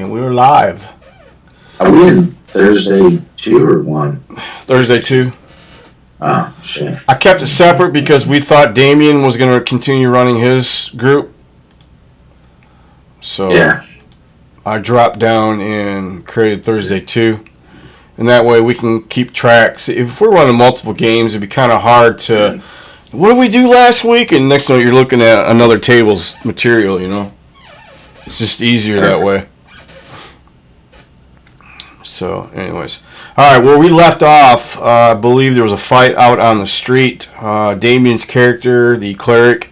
And we were live. Are we in Thursday 2 or 1? Thursday 2. Oh, shit. I kept it separate because we thought Damien was going to continue running his group. So Yeah. I dropped down and created Thursday 2. And that way we can keep track. See, if we're running multiple games, it'd be kind of hard to... What did we do last week? And next note, you're looking at another table's material, you know? It's just easier that way. So, anyways. All right, where we left off, I believe there was a fight out on the street. Damien's character, the cleric,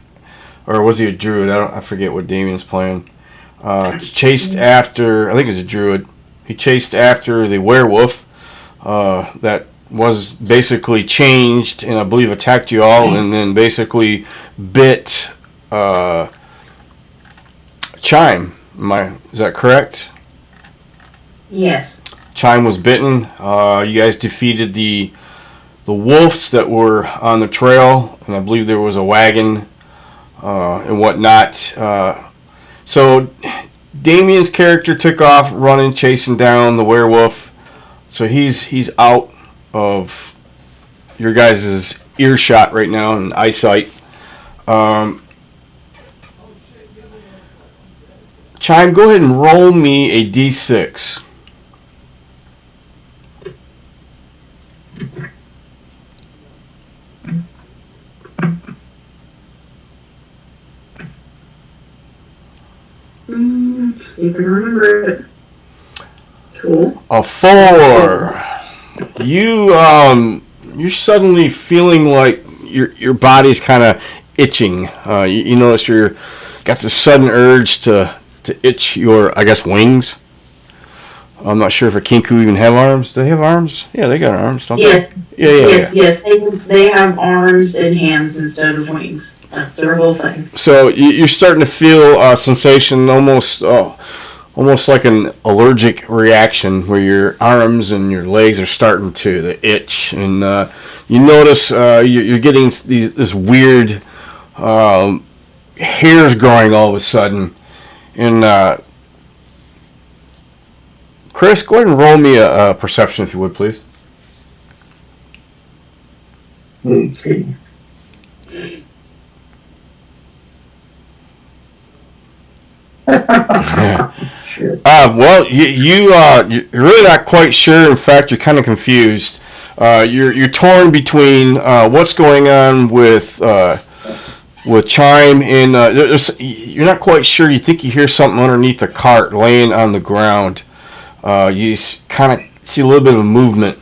or was he a druid? I forget what Damien's playing. Chased after, I think it was a druid. He chased after the werewolf that was basically changed and I believe attacked you all and then basically bit Chime. Is that correct? Yes. Chime was bitten. You guys defeated the wolves that were on the trail, and I believe there was a wagon and whatnot. So Damien's character took off running, chasing down the werewolf. So he's out of your guys' earshot right now and eyesight. Chime, go ahead and roll me a d6. See if I can remember it. Cool. A 4. You're suddenly feeling like your body's kind of itching. You notice you're got this sudden urge to itch your, I guess, wings. I'm not sure if a kinku even have arms. Do they have arms? Yeah, they got arms, don't they? Yeah. Yes. They have arms and hands instead of wings. That's their whole thing. So you're starting to feel a sensation, almost like an allergic reaction, where your arms and your legs are starting to itch, and you notice you're getting this weird hairs growing all of a sudden. And Chris, go ahead and roll me a perception, if you would, please. Okay. Well, you're really not quite sure. In fact, you're kind of confused. You're torn between what's going on with Chime, and you're not quite sure. You think you hear something underneath the cart laying on the ground. You kind of see a little bit of movement.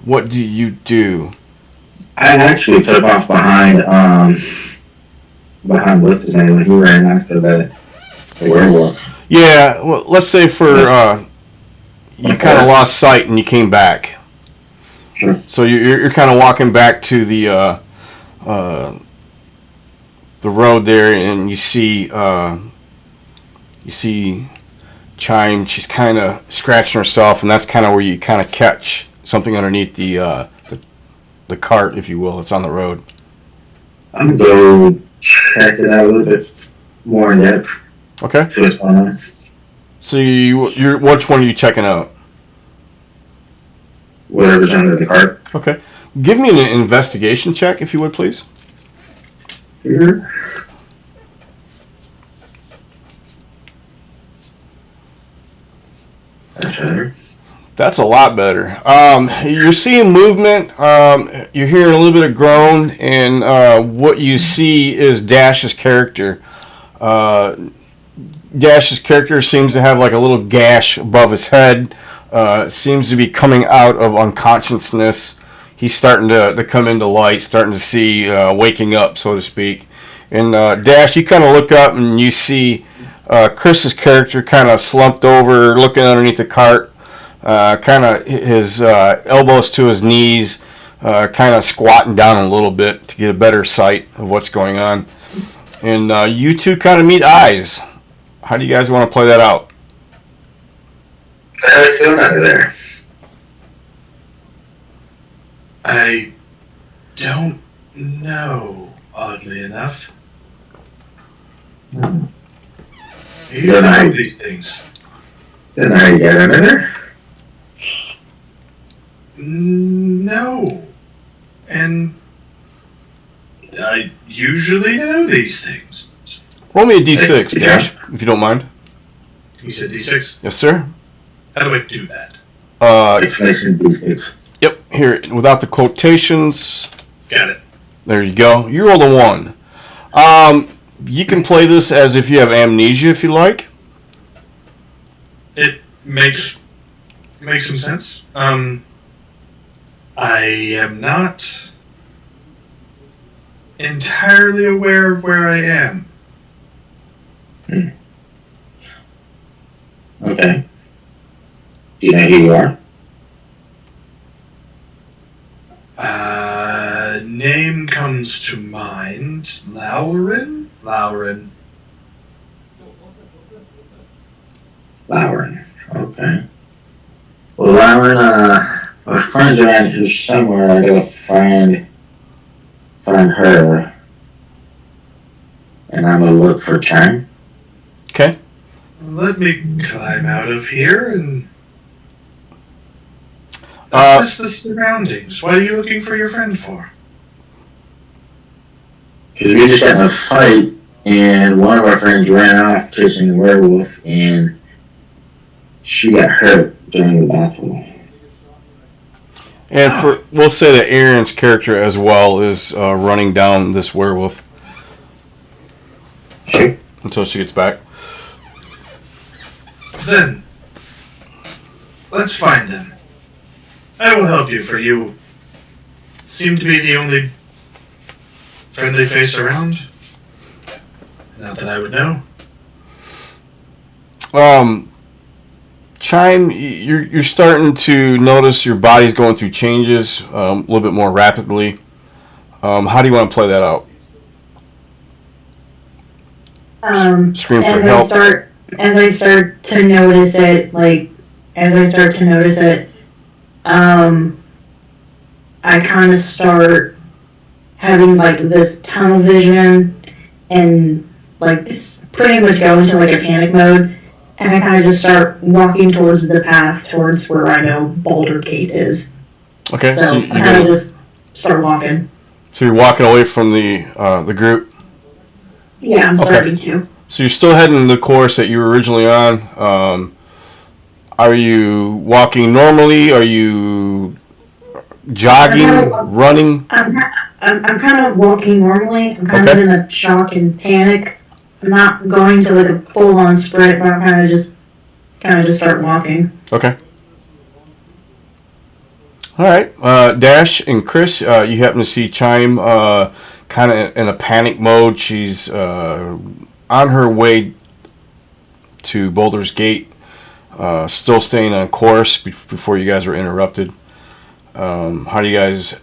What do you do? I actually took off behind what's his name when he ran after the werewolf. Yeah, well, let's say you kind of lost sight and you came back. Sure. So you're kind of walking back to the road there, and you see Chime. She's kind of scratching herself, and that's kind of where you kind of catch something underneath the cart, if you will. It's on the road. I'm going to check it out a little bit more in depth. Okay. See what's going on. So you're which one are you checking out? Whatever's under the cart. Okay. Give me an investigation check, if you would, please. Here. That's better. That's a lot better. You're seeing movement. You're hearing a little bit of groan, and what you see is Dash's character. Dash's character seems to have like a little gash above his head. Seems to be coming out of unconsciousness. He's starting to come into light, starting to see, waking up, so to speak. And Dash, you kind of look up and you see Chris's character kind of slumped over, looking underneath the cart. Kind of his elbows to his knees, kind of squatting down a little bit to get a better sight of what's going on. And you two kind of meet eyes. How do you guys want to play that out? How are you doing under there? I don't know, oddly enough. You know these things. Then I get another. No. And I usually know these things. Roll me a d6, Yeah. Dash, if you don't mind. You said D6? Yes, sir. How do I do that? Explanation D6. Yep, here, without the quotations. Got it. There you go. You rolled a 1. You can play this as if you have amnesia, if you like. It makes some sense. I am not entirely aware of where I am. Okay. Do you know who you are? Name comes to mind. Lauren? Lauren. Okay. Well, Lauren, our friends around here somewhere. I gotta find her, and I'm gonna look for time. Okay. Let me climb out of here and assess the surroundings. What are you looking for your friend for? Because we just got in a fight, and one of our friends ran off chasing the werewolf, and she got hurt during the battle. And we'll say that Aaron's character as well is running down this werewolf Sure. until she gets back. Then, let's find them. I will help you, for you seem to be the only friendly face around. Not that I would know. Chime, you're starting to notice your body's going through changes a little bit more rapidly. How do you want to play that out? Scream for As help. I start to notice it, I kind of start having like this tunnel vision and like pretty much go into like a panic mode, and I kind of just start walking towards the path towards where I know Boulder Gate is. Okay, So I kind of just start walking. So you're walking away from the group. Yeah, I'm starting to. So you're still heading the course that you were originally on. Are you walking normally? Are you jogging, running? I'm kind of walking normally. I'm kind of in a shock and panic. I'm not going to like a full-on sprint, but I'm kind of just start walking. Okay. All right. Dash and Chris, you happen to see Chime kind of in a panic mode. She's on her way to Boulder's Gate, still staying on course before you guys were interrupted. How do you guys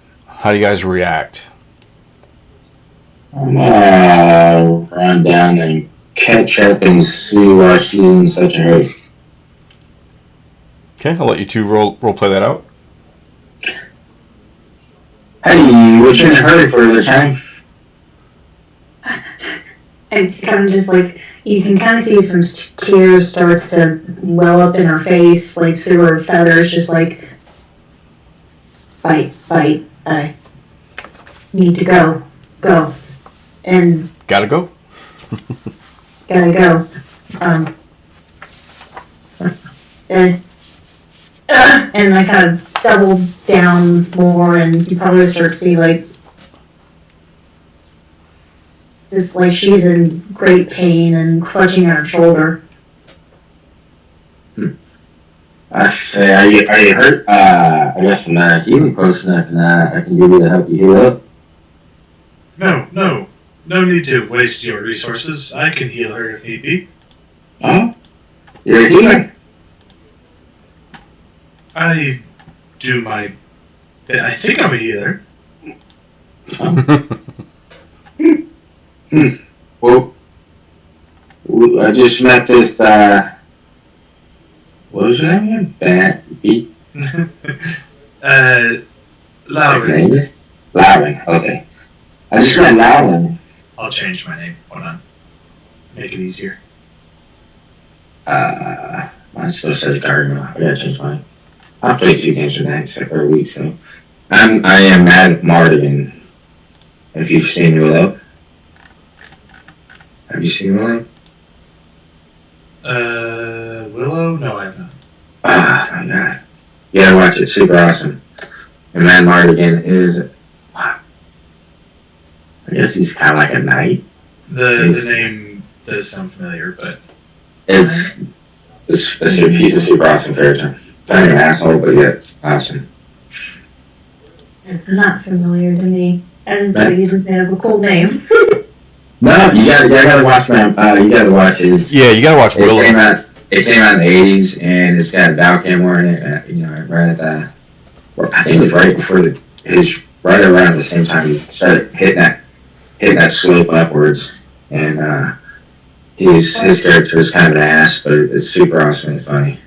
react? I'm gonna run down and catch up and see why she's in such a hurry. Okay, I'll let you two role play that out. Hey, what's in a hurry for the time? And kind of just like, you can kind of see some tears start to well up in her face, like through her feathers, just like, bite, I need to go, and Gotta go. gotta go. And I kind of double down more, and you probably start to see like this, like she's in great pain and clutching at her shoulder. I say, are you hurt? I guess I'm not healing close enough, and I can give you the help you heal up. No need to waste your resources. I can heal her if need be. Oh? You're a healer? I think I'm a healer. Well, I just met this, what was your name again? Beat? Lauren. Lauren, okay. I just met Lauren. I'll change my name. Hold on. Make it easier. Mine still says Garden. I gotta change mine. I played 2 games tonight, except for a week, so. I am Mad Mardigan. If you've seen Willow. Have you seen Willow? Willow? No, I haven't. Ah, my god. You gotta watch it, super awesome. And Mad Mardigan is, I guess he's kind of like a knight. The name does sound familiar, but He's a super awesome character. Kind of an asshole, but yet awesome. It's not familiar to me. I just thought he just made up a cool name. No, you gotta watch man. You gotta watch his. Yeah, you gotta watch Willow. It came out in the '80s, and it's got a Val Kilmer in it. Right at the. I think it was right before right around the same time he started hitting that slope upwards, and his character is kind of an ass, but it's super awesome and funny.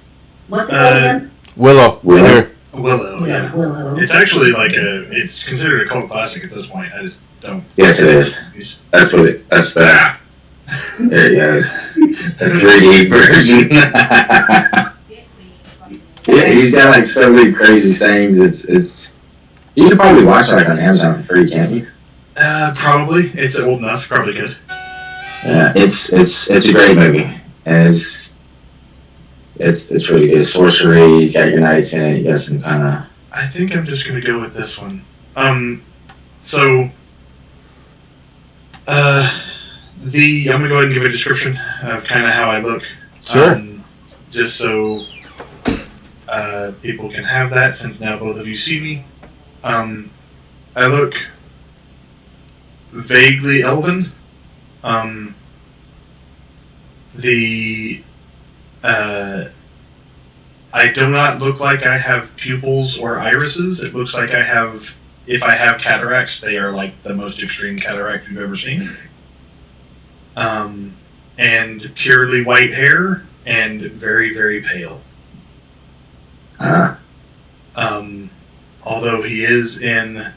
What's it called again? Willow. Willow. Willow, yeah. Willow. It's actually it's considered a cult classic at this point. I just don't. Yes, it is. That's the. There he goes. The 3D version. Yeah, he's got like so many crazy sayings. It's. You can probably watch it like on Amazon for free, can't you? Probably. It's old enough. Probably good. Yeah, it's a great movie. And it's really good. Sorcery, you got your knights in it, you got some kind of. I think I'm just gonna go with this one. So. I'm gonna go ahead and give a description of kind of how I look. Sure. Just so people can have that, since now both of you see me. I look vaguely elven. I do not look like I have pupils or irises. It looks like if I have cataracts, they are like the most extreme cataract you've ever seen. And purely white hair and very, very pale. Although he is in,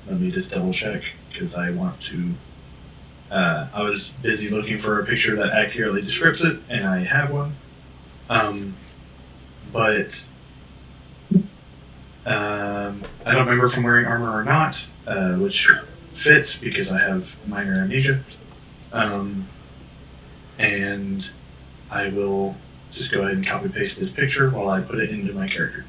let me just double check because I want to. I was busy looking for a picture that accurately describes it, and I have one. But I don't remember if I'm wearing armor or not, which fits because I have minor amnesia. And I will just go ahead and copy paste this picture while I put it into my character.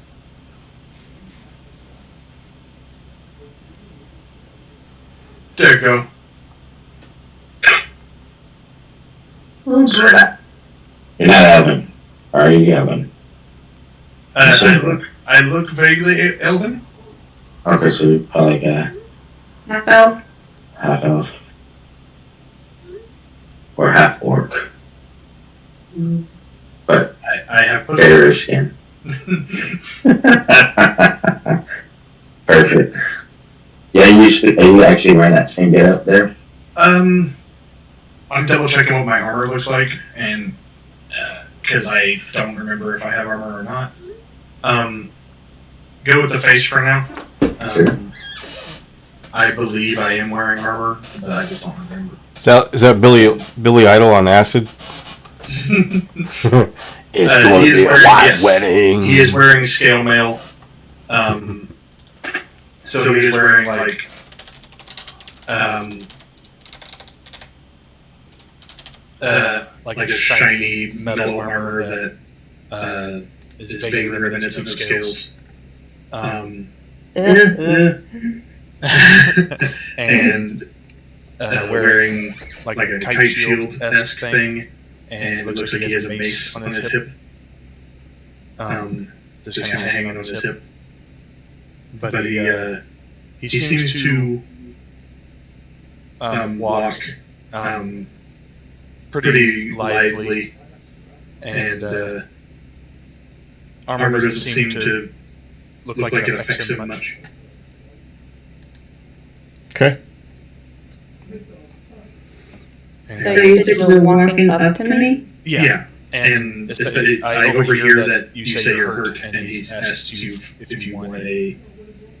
There you go. Oh, God. You're not elven. Are you elven? I look vaguely elven. Okay, so you're probably like a Half elf. half elf. Or half orc. But I have put better skin. Perfect. Yeah, are you actually wearing that same get up there? I'm double checking what my armor looks like, and because I don't remember if I have armor or not. Go with the face for now. Sure. I believe I am wearing armor, but I just don't remember. Is that Billy Idol on acid? It's going to be a white wedding. He is wearing scale mail. So he is wearing like a shiny metal armor that is vaguely reminiscent of scales. And wearing like a kite shield-esque thing, and it looks like he has a mace on his hip. Just kind of hanging on his hip. But he seems to walk pretty lively, and armor doesn't seem to look like it affects him much. Okay. So you said you were walking up to me? Yeah. And I overhear that you say you're hurt, and he's asked you if you want a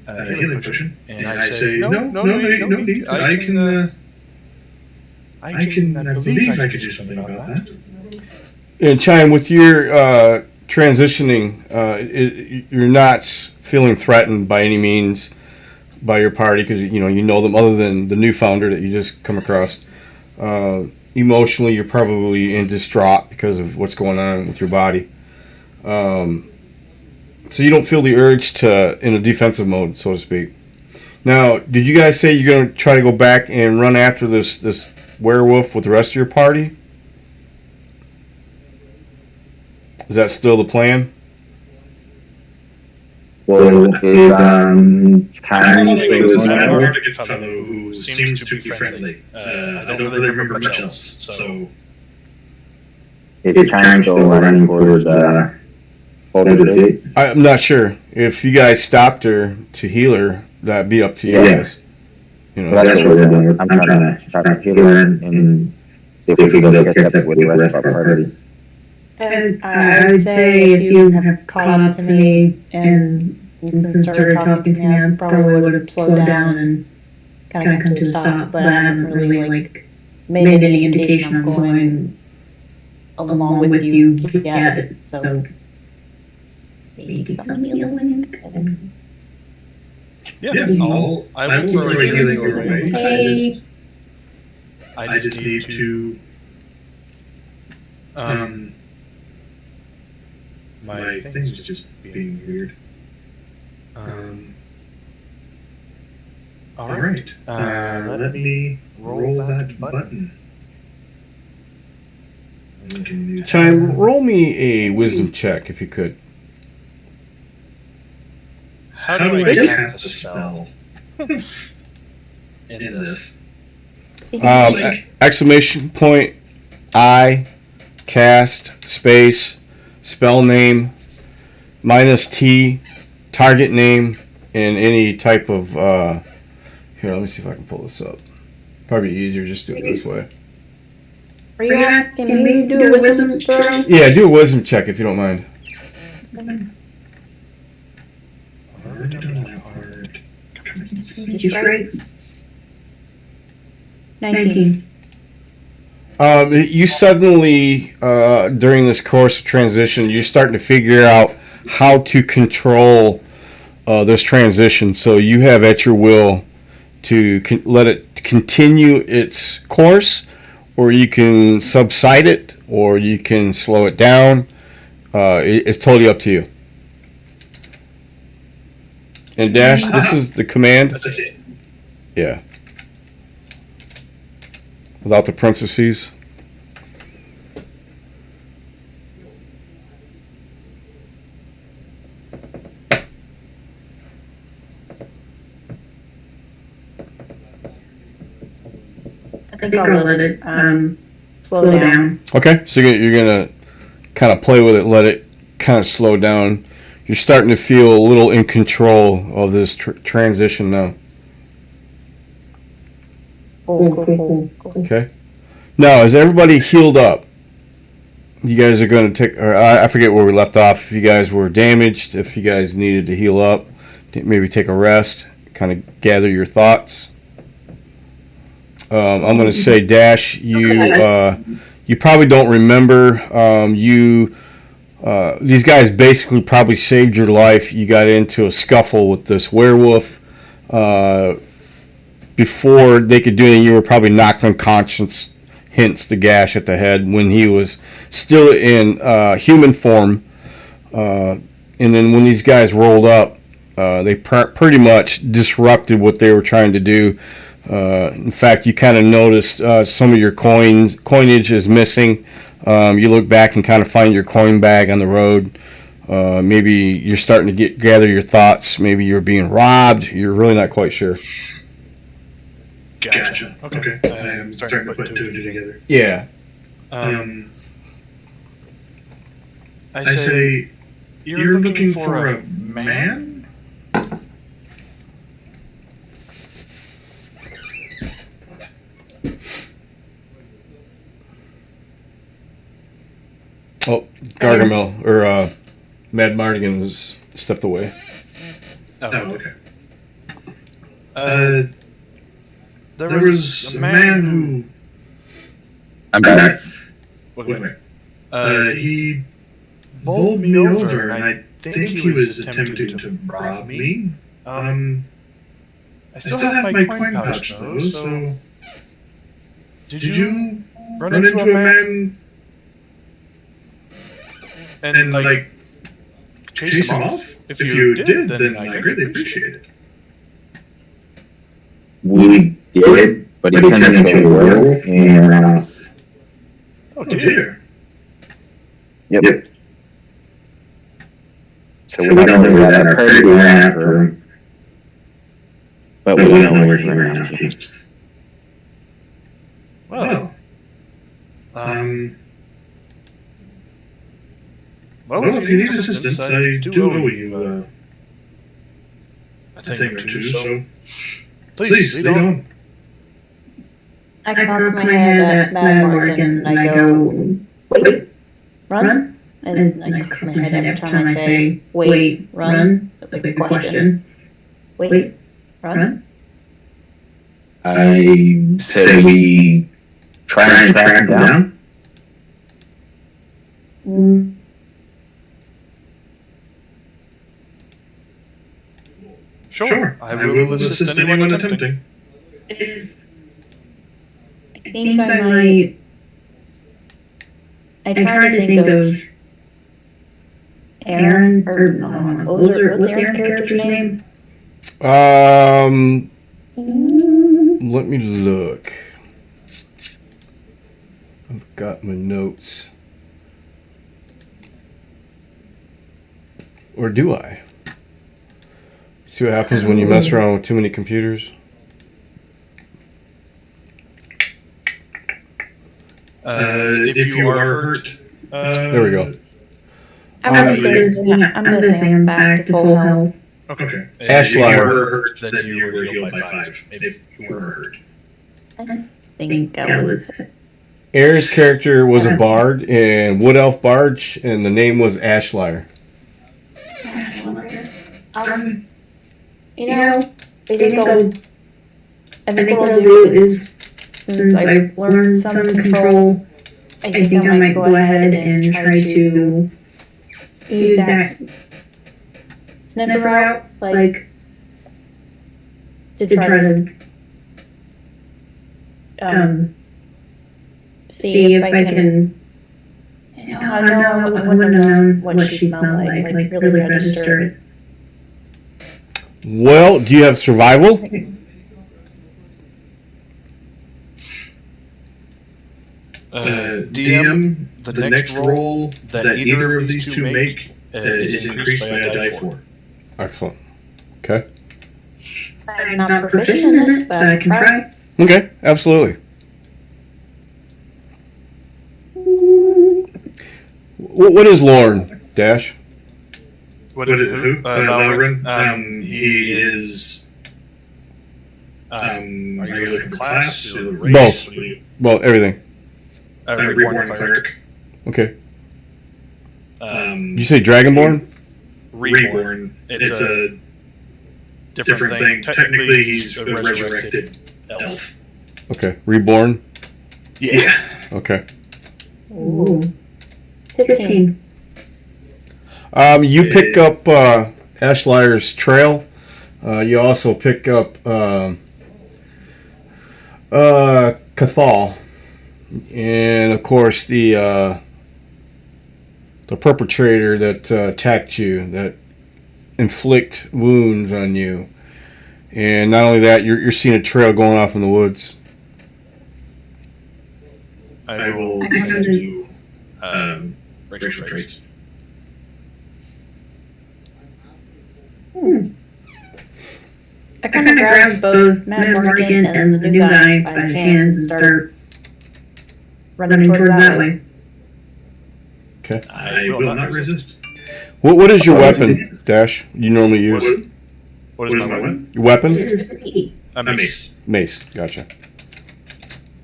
healing potion, and I say no need. I can. I believe I could do something about that. And Chime, with your transitioning, you're not feeling threatened by any means by your party because you know them other than the new founder that you just come across. Emotionally, you're probably in distraught because of what's going on with your body. So you don't feel the urge to in a defensive mode, so to speak. Now, did you guys say you're going to try to go back and run after this werewolf with the rest of your party? Is that still the plan? Well, is time There's was one whatever. target fellow who seems to be friendly. I don't really remember much else, so Is time still running towards Boulder Gate? I'm not sure. If you guys stopped her to heal her, that'd be up to you Yeah. guys. You know, Well, that's what we're doing. I'm trying to heal her and see if we can go catch up with the rest of our party. And I would say if you have caught up to me and started talking to me, I probably would have slowed down and kind of come to a stop. But I haven't really like made any indication of going along with you yet. So maybe some healing. yeah, I will throw a healing your way. Hey. I just need to my thing's just being weird. Alright. Let me roll that button. Chime, roll me a wisdom check if you could. How do I cast a spell in this? Exclamation point, I, cast, space, spell name, -T, target name, and any type of, here, let me see if I can pull this up. Probably easier just do it this way. Are you asking me to do a wisdom throw? Yeah, do a wisdom check if you don't mind. Did you straight? 19. You suddenly, during this course of transition, you're starting to figure out how to control this transition. So you have at your will to let it continue its course, or you can subside it, or you can slow it down. It's totally up to you. And Dash, this is the command. That's it. Yeah. Without the parentheses. I think I'll let it slow down. Okay, so you're gonna kind of play with it, let it kind of slow down. You're starting to feel a little in control of this transition now. Cool. Okay. Now, is everybody healed up? You guys are going to take, or I forget where we left off. If you guys were damaged, if you guys needed to heal up, maybe take a rest, kind of gather your thoughts. I'm going to say, Dash, you probably don't remember. These guys basically probably saved your life. You got into a scuffle with this werewolf. Before they could do anything, you were probably knocked unconscious, hence the gash at the head, when he was still in human form. And then when these guys rolled up, they pretty much disrupted what they were trying to do. In fact, you kind of noticed some of your coinage is missing. You look back and kind of find your coin bag on the road. Maybe you're starting to gather your thoughts. Maybe you're being robbed. You're really not quite sure. Gotcha. Okay. I am starting to put two and two together. Yeah. I say, you're looking for a man? Oh, Gargamel, or Mad Mardigan was stepped away. Oh, okay. There was a man who... I'm back. Wait. He bowled me over, and I think he was attempting to rob me. I still have my coin pouch, though, so... Did you run into a man and, like, chase him off? If you did, then I greatly appreciate it. We did, but he turned into a werewolf and ran off. Oh, dear. Yep. So we don't know where that occurred. We ran after him. But we don't know where he ran off to. Well, if you need assistance, I do owe you a thing or two, so please, lead on. I cock my head at Madmark and I go, wait, run? And I cock my head every time I say, wait, run, like a question. Wait, run? I say we try and track him down. Sure, I will assist anyone attempting. I think I might. I try to think of Aaron, or what's Aaron's character's name? Let me look. I've got my notes. Or do I? See what happens when you mess around with too many computers? If you are hurt, There we go. I'm gonna say I'm back to full health. Okay. Ash If you Liar. were hurt, then you were healed by 5. If you were hurt. I think I was. Aaron's character was a bard in Wood Elf Barge, and the name was Ashlier. You know, I think what I'll do is, since I've learned some control, I think I might go ahead and try to use that sniffer out, like, to try to see if I can. I wouldn't have known what she smelled like really register it. Well, do you have survival? DM, the next roll that either of these two make is increased by a die 4. Excellent. Okay. I'm not proficient in it, but I can try. Okay, absolutely. What is Lorne, Dash? What is who? Lauren. He is. Are you looking at class? Or race? Both. Well, everything. Reborn cleric. Okay. Did you say Dragonborn? Reborn. It's a different thing. Technically, he's a resurrected elf. Okay. Reborn? Yeah. Okay. Ooh. 15. You pick up Ashlier's trail. You also pick up Cathal. And of course the perpetrator that attacked you, that inflict wounds on you. And not only that, you're seeing a trail going off in the woods. I will send you racial traits. I kind of grab both Mad Morgan and the new guy by the hands and start running towards that way. Okay. I will not resist. What is your weapon, Dash, you normally use? What is my weapon? Your weapon? A mace. Mace, gotcha.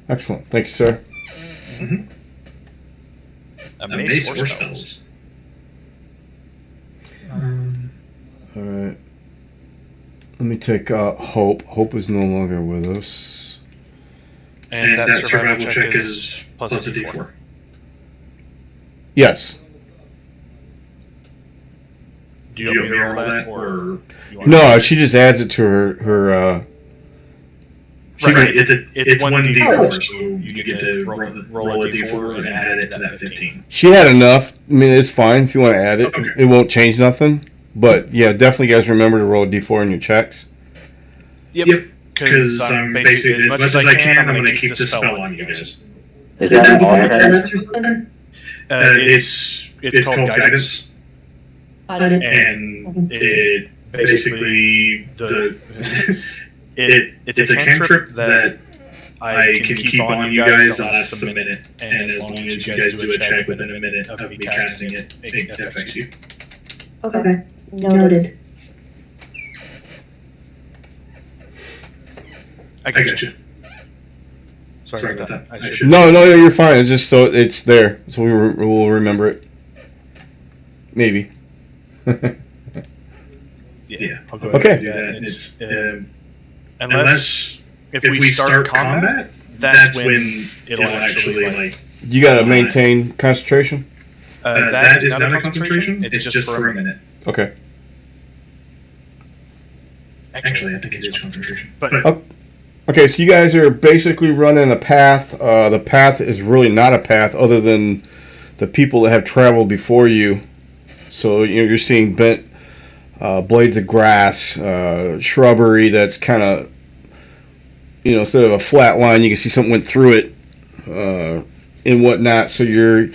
Excellent. Thank you, sir. Mm-hmm. A mace or spells. Alright. Let me take Hope. Hope is no longer with us. And that survival check is plus a d4. Yes. Do you want me to roll that, or you want No, she just adds it to her. Right, it's 1d4, so you get to roll a d4 and add it to that 15. She had enough. I mean, it's fine if you want to add it. Okay. It won't change nothing. But yeah, definitely, guys, remember to roll a d4 in your checks. Yep. Because I'm basically, as much as I can, I'm going to keep this spell on you guys. Is that an all That's or something? It's called guidance, and it basically it's a cantrip that I can keep on you guys. It'll last a minute, and as long as you guys do a check within a minute of me casting it, it affects you. Okay. Noted. I got you. Sorry about that. I should. No, you're fine. It's just so it's there, so we'll remember it. Maybe. Yeah. I'll go Okay. ahead and do that. And it's unless if we start combat, that's when it'll actually like. You gotta maintain concentration. That is not a concentration. It's just for a minute. Okay. Actually, I think it is concentration. But Okay, so you guys are basically running a path. The path is really not a path other than the people that have traveled before you. So you're seeing bent blades of grass, shrubbery that's kind of, instead of a flat line, you can see something went through it and whatnot. So your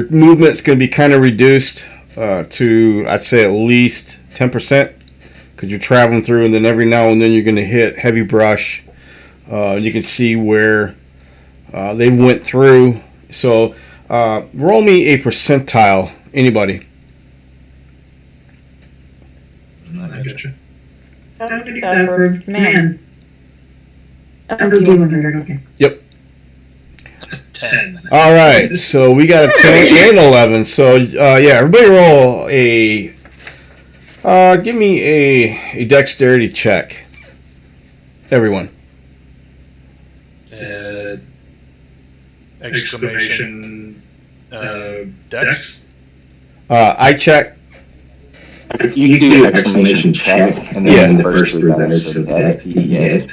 movement's going to be kind of reduced to, I'd say, at least 10%. Because you're traveling through, and then every now and then you're going to hit heavy brush. You can see where they went through. So roll me a percentile. Anybody? I got you. I'll do that for command. I'll do D100, okay. Yep. 10. All right. So we got a 10 and 11. So yeah, everybody roll a. Give me a dexterity check. Everyone. Exclamation. Dex. I check. You do exclamation check, and then the first three letters of that, you get.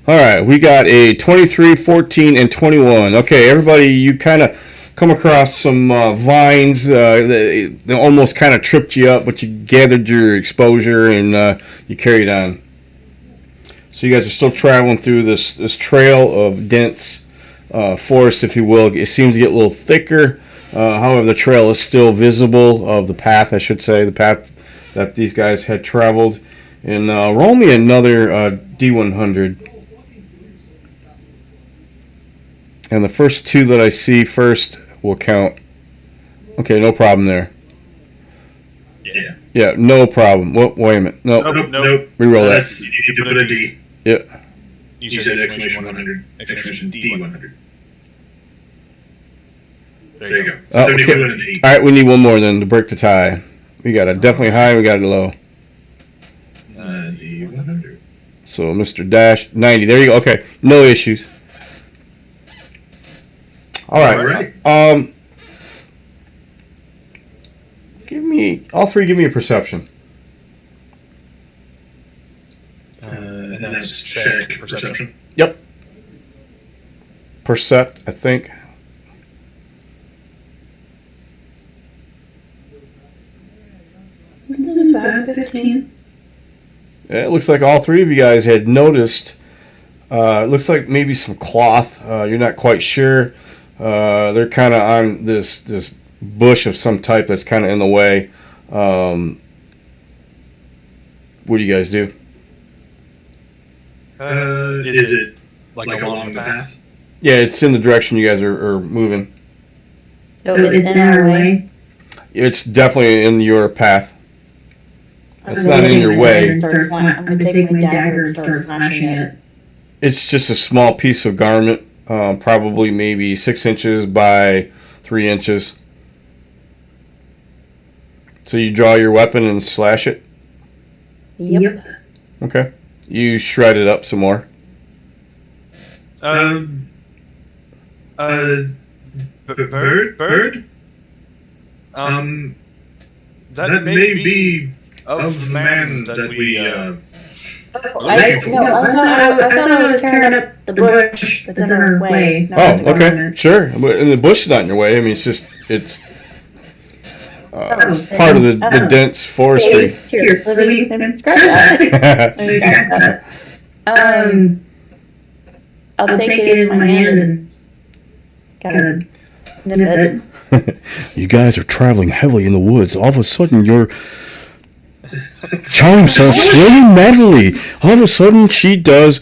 All right, we got a 23, 14, and 21. Okay, everybody, you kind of come across some vines. They almost kind of tripped you up, but you gathered your exposure and you carried on. So you guys are still traveling through this trail of dense forest, if you will. It seems to get a little thicker. However, the trail is still visible, of the path, I should say, the path that these guys had traveled. And roll me another D100. And the first two that I see first will count. Okay, no problem there. Yeah. Yeah, no problem. Wait a minute. No. Nope. Reroll that. You need to put a D. Yeah. You said exclamation 100. Exclamation D 100. There you go. Oh, 72 okay. and an 8. All right, we need one more then to break the tie. We got a definitely high, we got a low. D 100. So Mr. Dash 90. There you go. Okay, no issues. All right. All three. Give me a perception. And that's check perception. Yep. Percept, I think. Isn't it about 15? It looks like all three of you guys had noticed. It looks like maybe some cloth. You're not quite sure. They're kind of on this bush of some type that's kind of in the way. What do you guys do? Is it like along the path? Yeah, it's in the direction you guys are moving. So it's in our way? It's definitely in your path. It's not in your way. I'm going to take my dagger and start slashing it. It's just a small piece of garment, probably maybe 6 inches by 3 inches. So you draw your weapon and slash it? Yep. Okay. You shred it up some more. Bird? That may be of the man that we, I thought I was tearing up the bush that's in our way. Oh, okay, sure. And the bush is not in your way. I mean, it's part of the dense forestry. Here, let me scratch that. Let me scratch that. I'll take it in my hand and kind of nip it. You guys are traveling heavily in the woods. All of a sudden, your charm starts swinging madly. All of a sudden, she does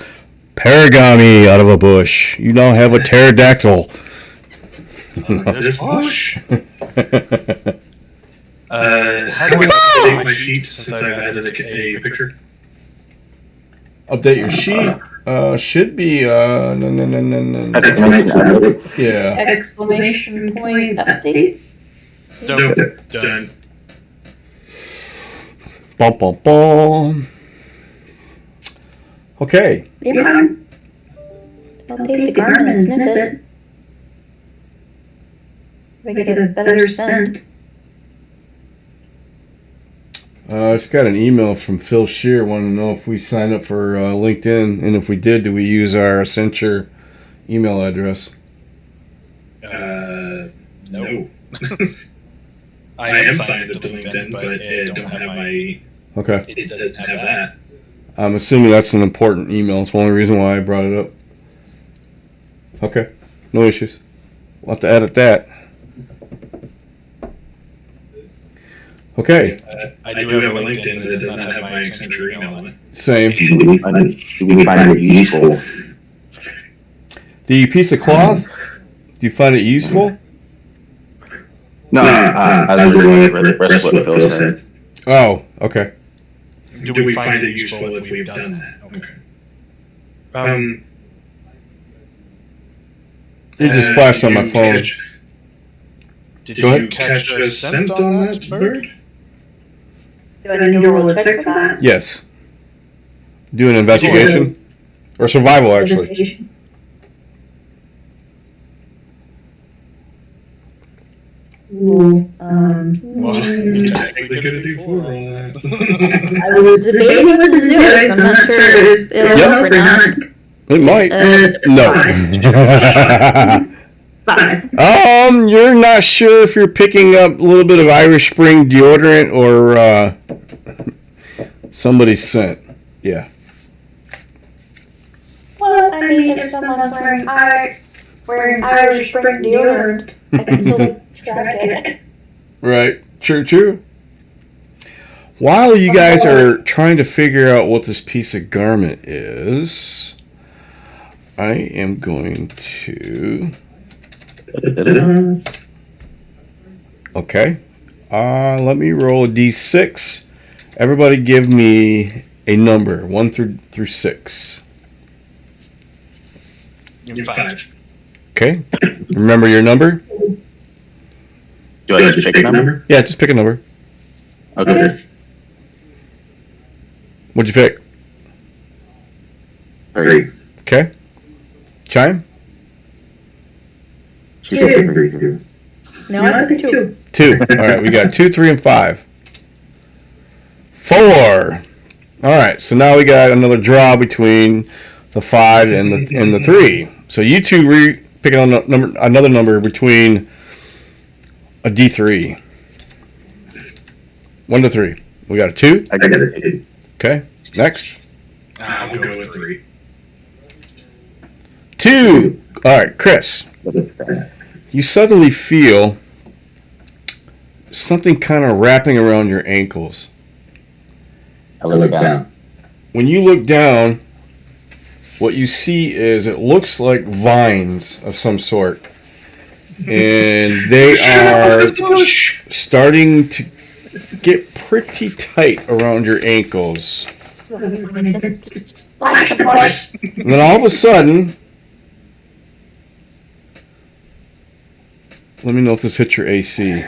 paragami out of a bush. You now have a pterodactyl. this bush. How do I update my sheet since I've added a picture? Update your sheet. Should be no. Yeah. Exclamation point update. Done. Bum bum bum. Okay. Yeah. I'll take the garment and sniff it. I get a better scent. I just got an email from Phil Shear wanting to know if we signed up for LinkedIn, and if we did, do we use our Accenture email address? No. I am signed up to LinkedIn, but it don't have my. Okay. It doesn't have that. I'm assuming that's an important email. It's the only reason why I brought it up. Okay. No issues. We'll have to edit that. Okay. I do have a LinkedIn, but it does not have my Accenture email on it. Same. Do we find it useful? The piece of cloth, do you find it useful? No, I was doing for the rest of what Phil said. Oh, okay. Do we find it useful if we've done that? Okay. It just flashed on my phone. Did Go you ahead. catch a scent on that bird? Do I need to roll a check for that? Yes. Do an investigation? Or survival, actually. Investigation. Ooh, Well, you technically could have do 4 on that. I was debating what to do, so I'm not sure if it'll help or not. It might. No. 5. You're not sure if you're picking up a little bit of Irish Spring deodorant or somebody's scent. Yeah. Well, I mean, if someone's wearing Irish Spring deodorant, I can still track it. Right. True. While you guys are trying to figure out what this piece of garment is, I am going to... Okay. Let me roll a d6. Everybody give me a number, 1 through 6. 5. Okay. Remember your number? Do I just pick a number? Yeah, just pick a number. Okay. What'd you pick? 3. Okay. Chime? She picked 3 too. No, I picked 2. 2. All right, we got 2, 3, and 5. 4. All right, so now we got another draw between the 5 and the 3. So you two pick another number between a D3. 1 to 3. We got a 2. I got a 2. Okay. Next. We'll go with 3. 2. All right, Chris. You suddenly feel something kind of wrapping around your ankles. I look down. When you look down, what you see is it looks like vines of some sort. And they are starting to get pretty tight around your ankles. And then all of a sudden, let me know if this hits your AC.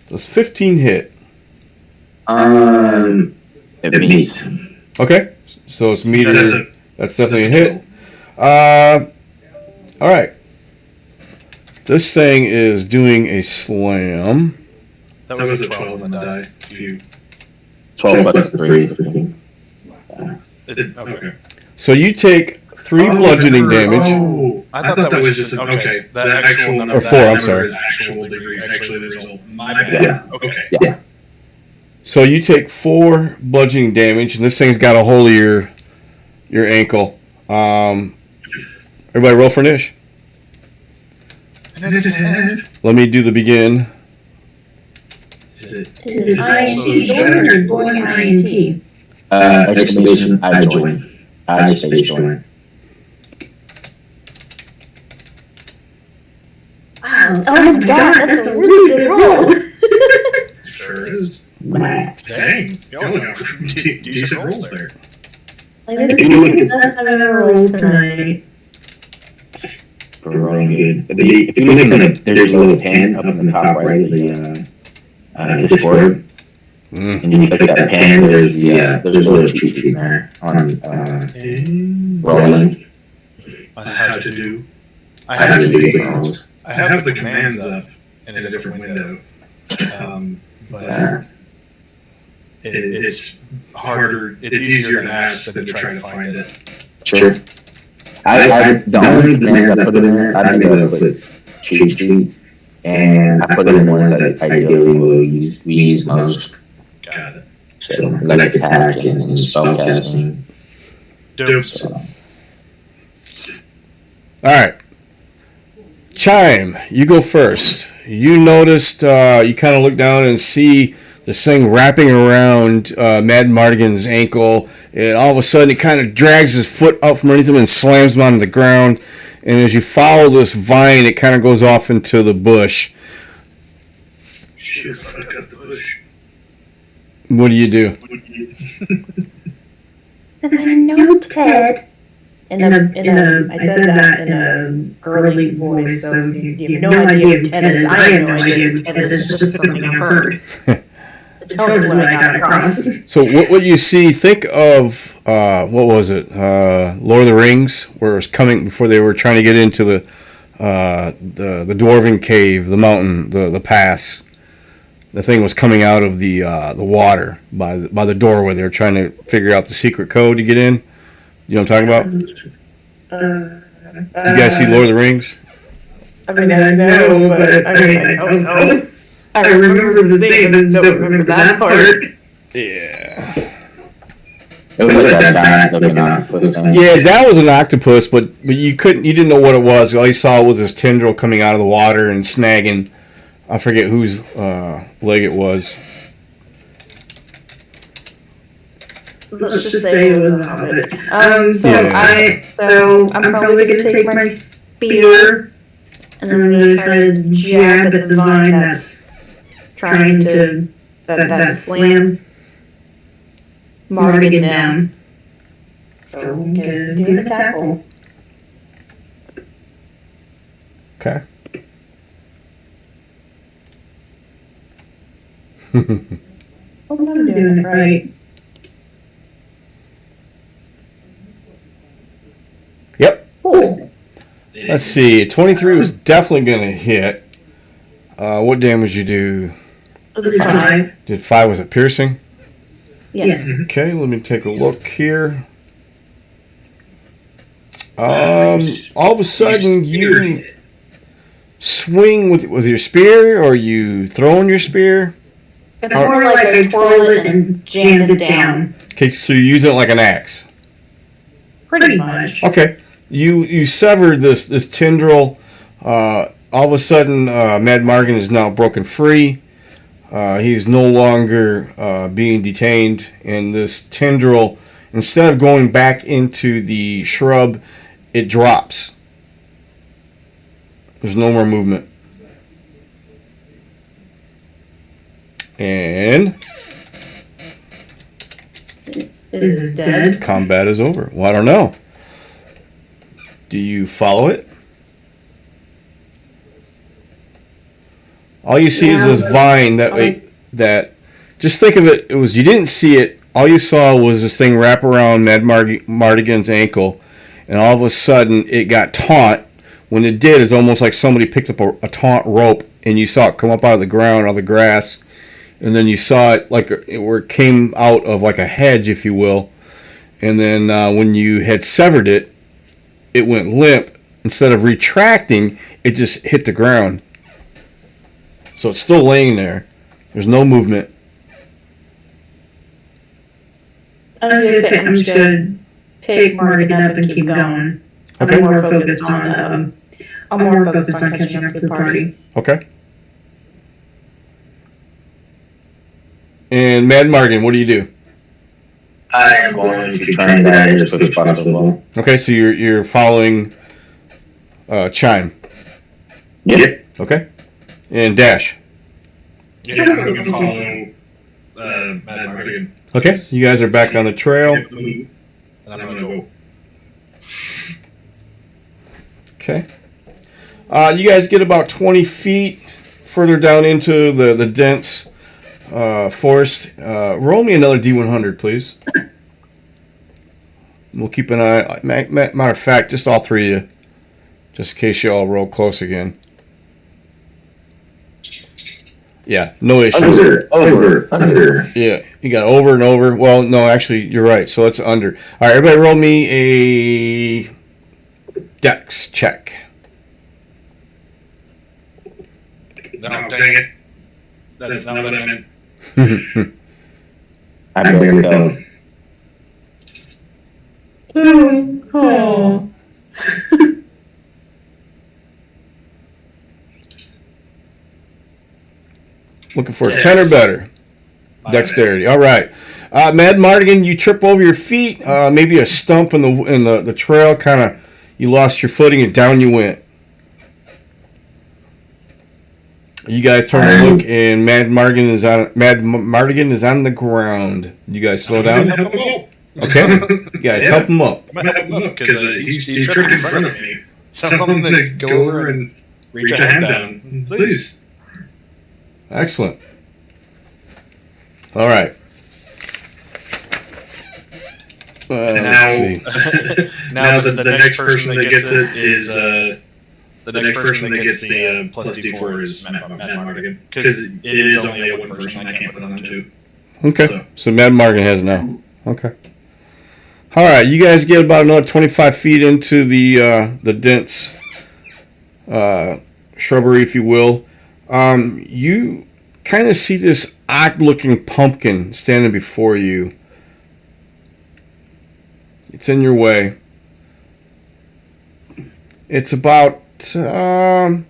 Does 15 hit? It meets. Okay, so it's meter. That's definitely a hit. All right. This thing is doing a slam. That was a 12 on the die. If you 12 plus 3 is 15. okay. So you take 3 bludgeoning damage. Oh, I thought that was just okay. The actual number. Or 4, I'm sorry. Is actual degree. Actually, the result. My bad. Yeah. Okay. Yeah. So you take 4 bludgeoning damage, and this thing's got a hold of your ankle. Everybody roll for Nish. Let me do the begin. Is it INT join or join INT? Exclamation, I join. I space join. Wow. Oh my god, that's a really good roll. Sure is. Wow. Dang. Y'all got decent rolls there. Like, this is the best I've ever rolled tonight. We're rolling good. If you look in there's a little pan up in the top right of the Discord, and you click that pan, there's a little cheat sheet there on rolling. On how to do. How to do rolls. I have the commands up in a different window, but it's harder. It's easier to ask than to try to find it. Sure. The only commands I put in there, I think I put cheat sheet, and I put in the ones that ideally we use most. Got it. So, like attack and spellcasting. Dope. So. All right. Chime, you go first. You noticed, you kind of look down and see this thing wrapping around Mad Mardigan's ankle, and all of a sudden it kind of drags his foot out from underneath him and slams him onto the ground. And as you follow this vine, it kind of goes off into the bush. Shoot, fuck up the bush. What do you do? And I know Ted. I said that in a girly voice, so you have no idea who Ted is. I have no idea who Ted is. It's just something I've heard. The tone is what I got across. So what you see, think of, what was it? Lord of the Rings, where it was coming before they were trying to get into the dwarven cave, the mountain, the pass. The thing was coming out of the water by the doorway. They were trying to figure out the secret code to get in. You know what I'm talking about? You guys see Lord of the Rings? I mean, I know, but I don't know. I remember the name, but don't remember that part. Yeah. It was like that looking octopus thing. Yeah, that was an octopus, but you didn't know what it was. All you saw was this tendril coming out of the water and snagging. I forget whose leg it was. Let's just say it was a hobbit. Yeah. I'm probably gonna take my spear, and I'm gonna try to jab at the vine that's trying to that slam Mardigan down. So I'm gonna do an attack roll. Okay. Hope I'm doing it right. Yep. Cool. Let's see. 23 was definitely going to hit. What damage you do? 5. Did 5, was it piercing? Yes. Okay, let me take a look here. All of a sudden you swing with your spear, or you throwing your spear? It's more like I twirled it and jammed it down. Okay, so you use it like an axe. Pretty much. Okay, you severed this tendril. All of a sudden, Mad Mardigan is now broken free. He's no longer being detained, and this tendril, instead of going back into the shrub, it drops. There's no more movement. And Is it dead? combat is over. Well, I don't know. Do you follow it? All you see is this vine that just think of it. You didn't see it all you saw was this thing wrap around Mad Mardigan's ankle, and all of a sudden it got taut. When it did, it's almost like somebody picked up a taut rope, and you saw it come up out of the ground, out of the grass, and then you saw it where it came out of like a hedge, if you will. And then when you had severed it, it went limp. Instead of retracting, it just hit the ground. So it's still laying there. There's no movement. I'm just gonna pick Mardigan up and keep going. Okay. I'm more focused on catching up to the party. Okay. And Mad Mardigan, what do you do? I am going to try and get as quick as possible. Okay, so you're following Chime. Yep. Okay. And Dash. Yeah, I'm going to follow Mad Mardigan. Okay, you guys are back on the trail. And I'm going to go. Okay. You guys get about 20 feet further down into the dense forest. Roll me another D100, please. We'll keep an eye. Matter of fact, just all three of you, just in case you all roll close again. Yeah, no issues. Under. Yeah, you got over and over. Well, no, actually, you're right. So it's under. All right, everybody, roll me a Dex check. No, dang it. That's not what I meant. I barely go. Oh. Looking for a 10 or better. Dexterity. All right. Mad Mardigan, you trip over your feet. Maybe a stump in the trail. Kind of, you lost your footing and down you went. You guys turn and look, and Mad Mardigan is on the ground. You guys slow down. Okay. You guys help him up. Because he's tripped in front of me. So I'm going to go over and reach a hand down. Please. Excellent. All right. Let's see. Now the next person that gets it is the next person that gets the plus D4 is Matt Mardigan, because it is only a one person. I can't put on two. Okay. So Mad Mardigan has now. Okay. All right. You guys get about another 25 feet into the dense shrubbery, if you will. You kind of see this odd-looking pumpkin standing before you. It's in your way. It's about 2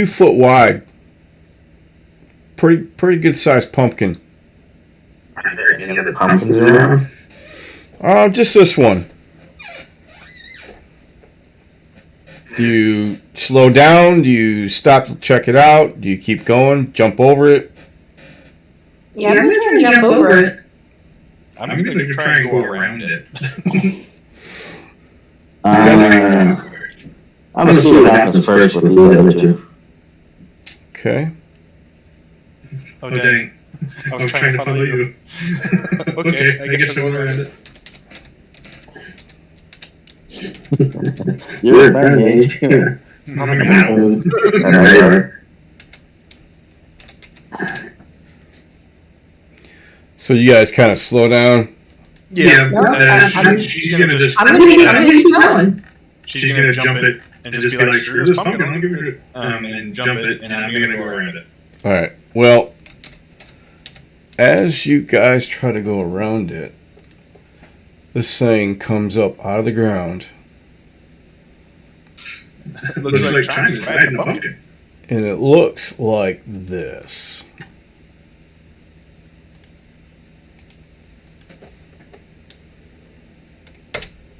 foot wide. Pretty good sized pumpkin. Are there any other pumpkins around? Just this one. Do you slow down? Do you stop to check it out? Do you keep going? Jump over it? Yeah, I'm gonna jump over it. I'm going to try and go around it. I'm going to see what happens first with the other two. Okay. Oh, dang. I was trying to follow you. Okay, I guess I'll go around it. You're a friend, age. So you guys kind of slow down. Yeah, she's going to just... I'm gonna keep going. She's going to jump it and just be like, screw this pumpkin, I'll give it and jump it, and I'm going to go around it. All right. Well, as you guys try to go around it, this thing comes up out of the ground. It looks like China's riding a pumpkin. And it looks like this.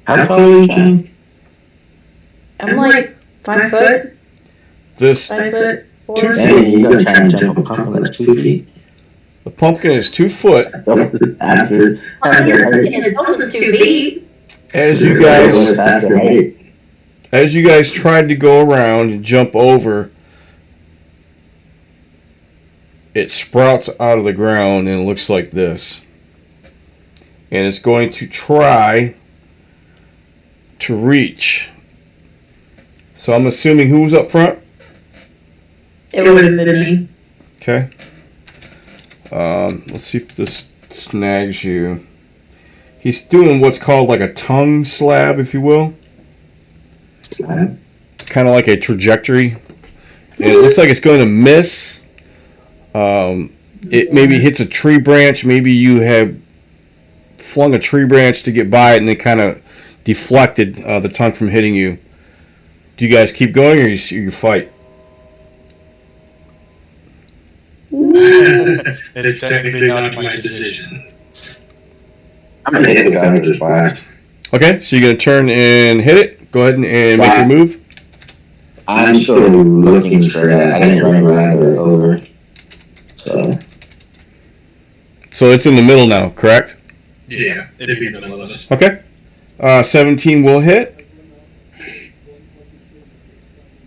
How tall are you, John? I'm like 5 foot. This 5 foot. 2 Hey, feet. you gotta try and jump a pumpkin that's 2 feet. The pumpkin is 2 foot. After. It's almost 2 feet. As you guys tried to go around and jump over, it sprouts out of the ground and it looks like this. And it's going to try to reach. So I'm assuming who was up front? It would have been me. Okay. Let's see if this snags you. He's doing what's called like a tongue slab, if you will. Kind of like a trajectory. And it looks like it's going to miss. It maybe hits a tree branch. Maybe you have flung a tree branch to get by it and it kind of deflected the tongue from hitting you. Do you guys keep going or you fight? It's technically not my decision. I'm gonna hit the gun with this blast. Okay, so you're going to turn and hit it. Go ahead and make your move. I'm still looking for that. I didn't run around or over. So it's in the middle now, correct? Yeah, it'd be in the middle of us. Okay. 17 will hit.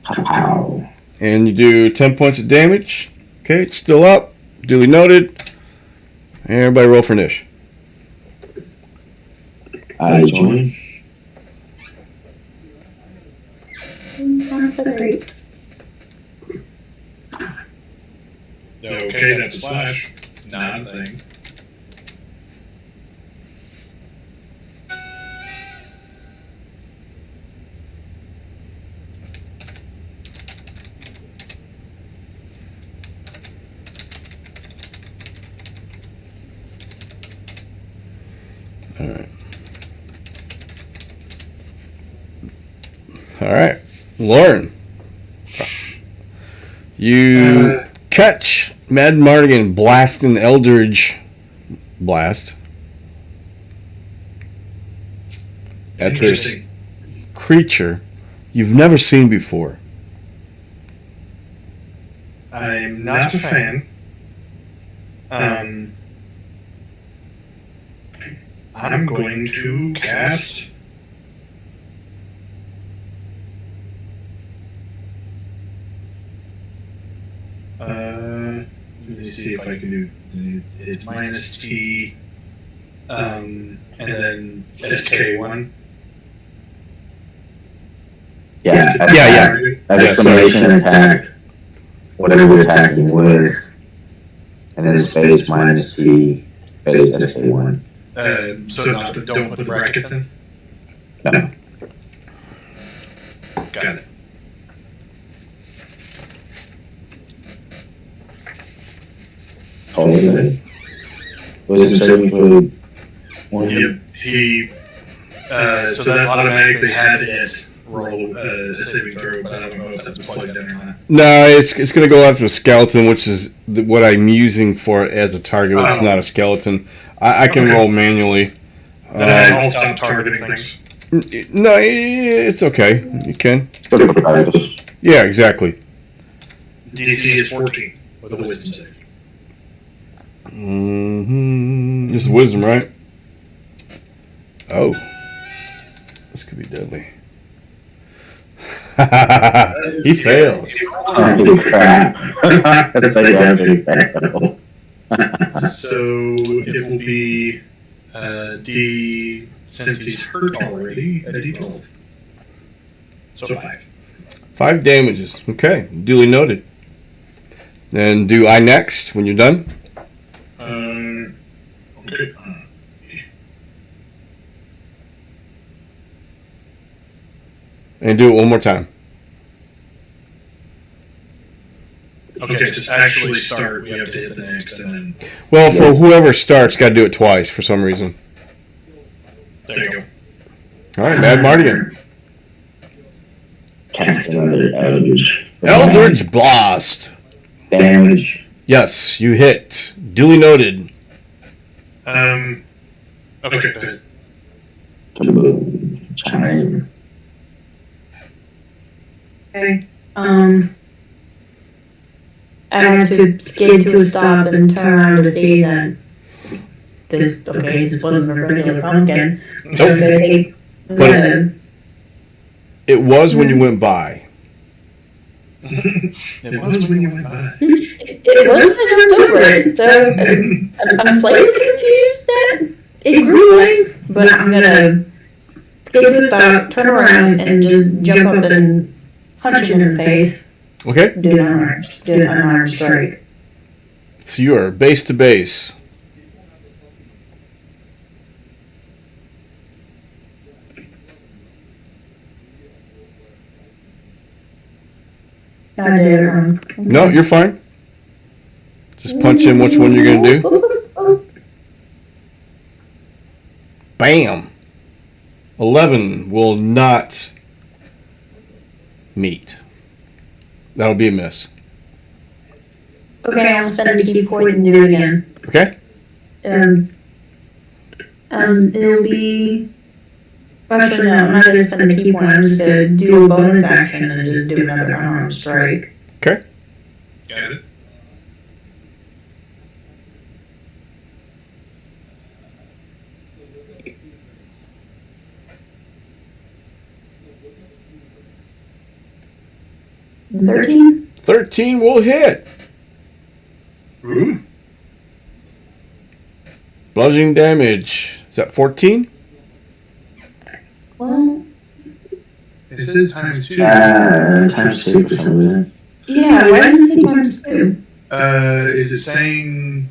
Pow. And you do 10 points of damage. Okay, it's still up. Duly noted. And everybody roll for Nish. I join. Not so great. Okay, that's a slash. Not a thing. All right. Lauren. You catch Mad Mardigan blasting Eldridge blast at this creature you've never seen before. I'm not a fan. I'm going to cast let me see if I can do it's minus T and then SK1. Yeah. Yeah. Attack. Whatever you're attacking with. And then space minus T, space SK1. So don't put the brackets in? No. Got it. Totally good. Was it saving for one? Yep. So that automatically had it roll a saving throw, but I don't know if that's plugged in or not. No, it's going to go after a skeleton, which is what I'm using for it as a target. But it's not a skeleton. I can roll manually. Then I'll stop targeting things. No, it's okay. You can. Just Yeah, exactly. DC is 14 with a wisdom save. This is wisdom, right? Oh. This could be deadly. He fails. crap. That's like So it will be D, since he's hurt already, a D12. So 5. 5 damages. Okay, duly noted. Then do I next when you're done? Okay. And do it one more time. Okay, just actually start. We have to hit the next, and then Well, for whoever starts, got to do it twice for some reason. there you go. All right, Mad Mardigan. Cast another Eldritch. Eldritch Blast. Damage. Yes, you hit. Duly noted. Okay, go ahead. Kaboom. Chime. Okay. I have to skid to a stop and turn around to see that this wasn't a regular pumpkin. I'm gonna take But it was when you went by. It was when you went by. It wasn't enough over it, so I'm slightly confused that it grew legs, but I'm gonna get to a stop, turn around, and just jump up and punch him in the face. Okay. Do an unarmed strike. So you are base to base. I did it wrong. No, you're fine. Just punch in which one you're going to do. Bam. 11 will not meet. That'll be a miss. Okay, I'll spend a key point and do it again. Okay? It'll be. Actually, no, I'm not going to spend a key point. I'm just going to do a bonus action and just do another unarmed strike. Okay. Got it. The 13? 13 will hit. Ooh. Bludgeoning damage. Is that 14? Well, This is times 2. Times 2 for some reason. yeah, why does it say times 2? Is it saying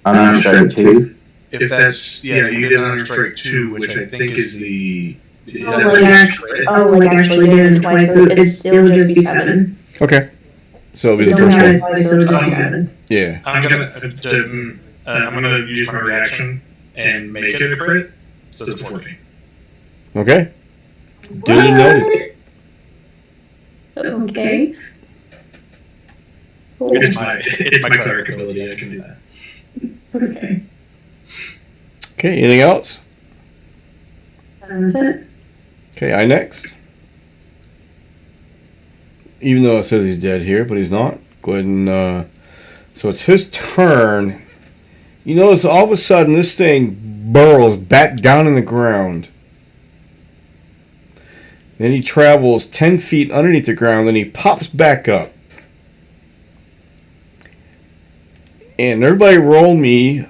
Unarmed strike 2. if that's you did unarmed strike 2, which I think is the Like actually doing it twice, so it'll just be 7. Okay. So it'll be the Don't first have it one. twice, so it'll just be 7. Yeah. I'm gonna use my reaction and make it a crit, so it's 14. Okay. Duly noted. Okay. Cool. It's my cleric ability. I can do that. Okay. Okay, anything else? That's it. Okay, I next. Even though it says he's dead here, but he's not. Go ahead and, so it's his turn. You notice all of a sudden this thing burrows back down in the ground. Then he travels 10 feet underneath the ground, then he pops back up. And everybody roll me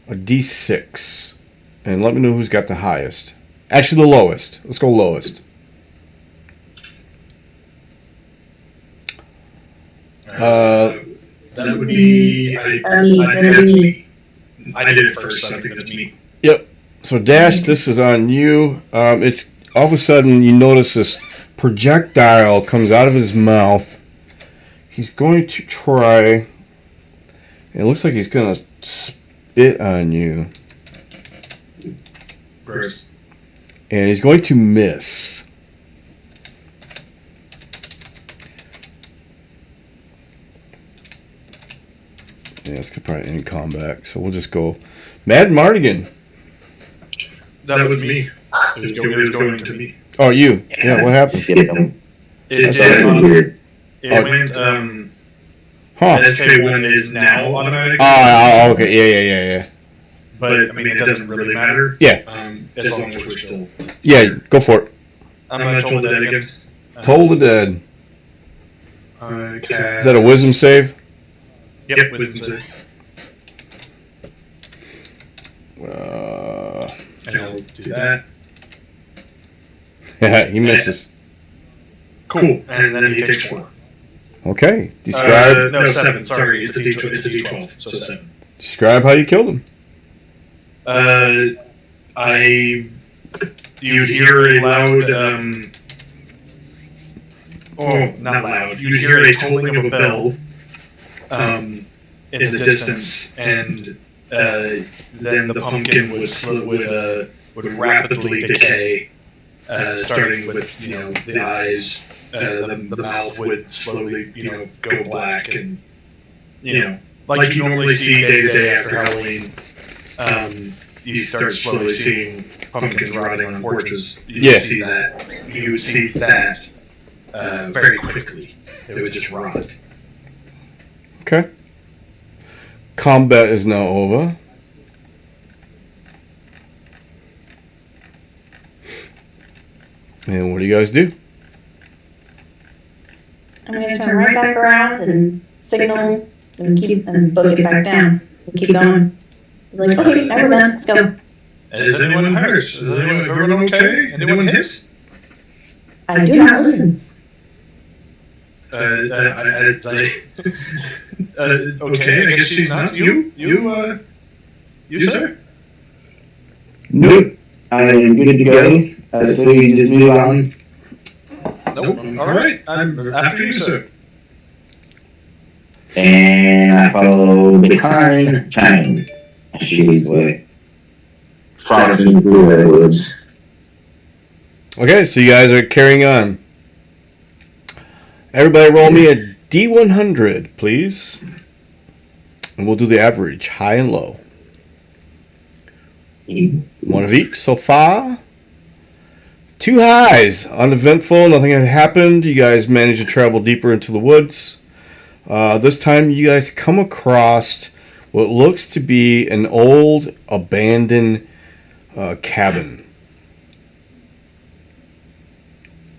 a d6. And let me know who's got the highest. Actually, the lowest. Let's go lowest. That would be. I did it first, so I think that's me. Yep. So Dash, this is on you. It's all of a sudden you notice this projectile comes out of his mouth. He's going to try. It looks like he's going to spit on you. Gross. And he's going to miss. Yeah, it's probably in combat. So we'll just go. Mad Mardigan. That was me. It was going to me. Oh, you. Yeah, what happened? It went, Huh. SK1 is now automatic. Oh, okay. Yeah. But, I mean, it doesn't really matter. Yeah. As long as we're still. Yeah, go for it. I'm going to toll the dead again. Toll the Dead. Okay. Is that a wisdom save? Yep, wisdom save. And I'll do that. Yeah, he misses. Cool. And then he takes 4. Okay. Describe No, 7. Sorry, it's a D12, so 7. describe how you killed him. You'd hear a loud, not loud. You'd hear a tolling of a bell, in the distance, and then the pumpkin would rapidly decay, starting with the eyes. The mouth would slowly go black, and like you normally see day to day after Halloween. You start slowly seeing pumpkins rotting on porches. You would see that very quickly. It would just rot. Okay. Combat is now over. And what do you guys do? I'm gonna turn right back around and signal and book it back down and keep going. Like, okay, now we're done. Let's go. Is anyone hurt? Is everyone okay? Anyone hit? I do not listen. Okay, I guess she's not. You, sir? Nope. I am good to go. So you just move on. Nope. All right. I'm after you, sir. And I follow behind Chang as she leads the way. Frolicking through the woods. Okay, so you guys are carrying on. Everybody roll me a D100, please. And we'll do the average, high and low. One of each so far. 2 highs, uneventful, nothing had happened. You guys managed to travel deeper into the woods. This time you guys come across what looks to be an old abandoned cabin.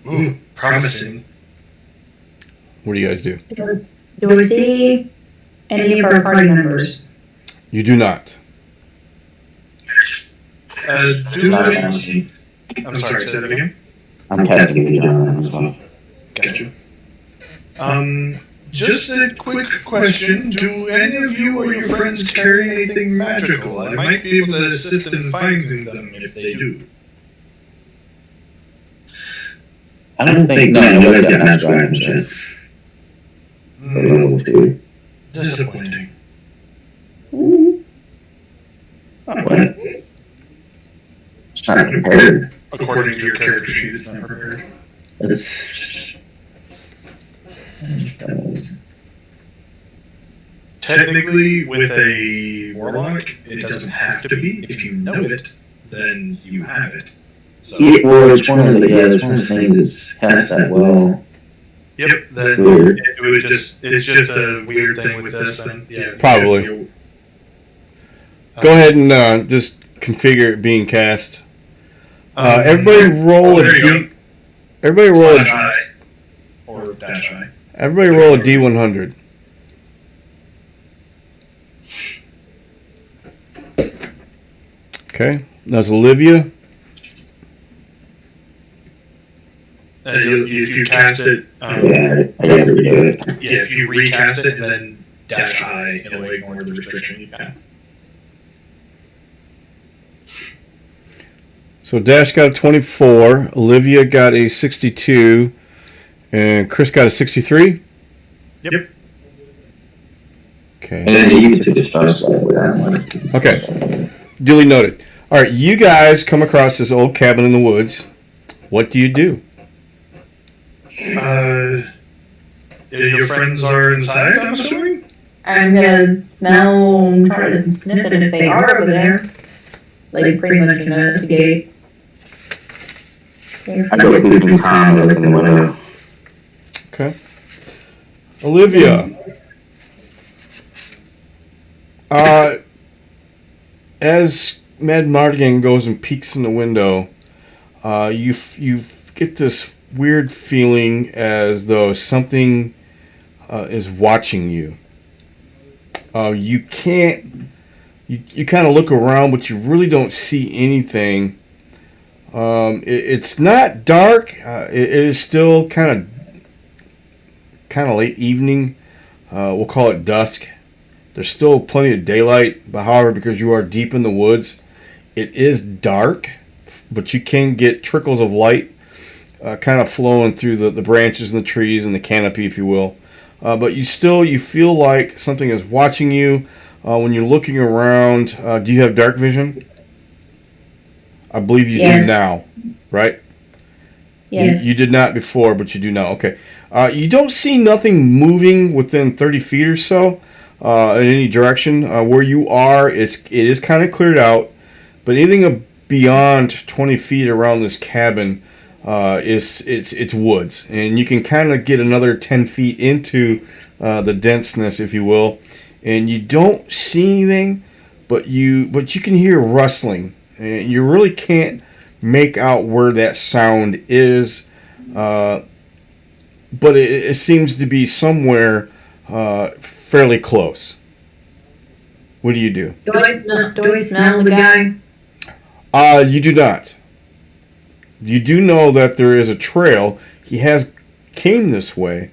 Ooh, promising. What do you guys do? Do we see any of our party members? You do not. Do I... I'm sorry, say that again? I'm casting the John as well. Gotcha. Just a quick question. Do any of you or your friends carry anything magical? I might be able to assist in finding them if they do. I don't think nobody's got magical items yet. Level 2. Disappointing. What? It's not prepared. According to your character sheet, it's not prepared. It's... Technically, with a warlock, it doesn't have to be. If you know it, then you have it. So, Yeah, well, it's one of the things that's cast that well. yep, then Weird. it's just a weird thing with this then. Yeah. Probably. Go ahead and just configure it being cast. Everybody roll a there you D. Everybody roll Slash a. I. Or dash I. Everybody roll a D100. Okay, that's Olivia. If you cast it, Yeah, I gotta redo it. yeah, if you recast it and then dash I, it'll ignore the restriction you can. So Dash got a 24, Olivia got a 62, and Chris got a 63. Yep. And Okay. then you took the stars with that one. Okay. Duly noted. All right, you guys come across this old cabin in the woods. What do you do? Your friends are inside, I'm assuming? I'm gonna smell and try to sniff it if they are over there. Like, pretty much investigate. I go through the town and look in the window. Okay. Olivia. As Mad Mardigan goes and peeks in the window, you get this weird feeling as though something is watching you. You can't. You kind of look around, but you really don't see anything. It's not dark. It is still kind of late evening. We'll call it dusk. There's still plenty of daylight, but however, because you are deep in the woods, it is dark, but you can get trickles of light kind of flowing through the branches and the trees and the canopy, if you will. But you feel like something is watching you. When you're looking around, do you have dark vision? I believe you do now, right? Yes. You did not before, but you do now. Okay. You don't see nothing moving within 30 feet or so in any direction. Where you are, it is kind of cleared out, but anything beyond 20 feet around this cabin it's woods, and you can kind of get another 10 feet into the denseness, if you will, and you don't see anything, but you can hear rustling, and you really can't make out where that sound is. but it seems to be somewhere fairly close. What do you do? Do I smell the guy? You do not. You do know that there is a trail. He has came this way,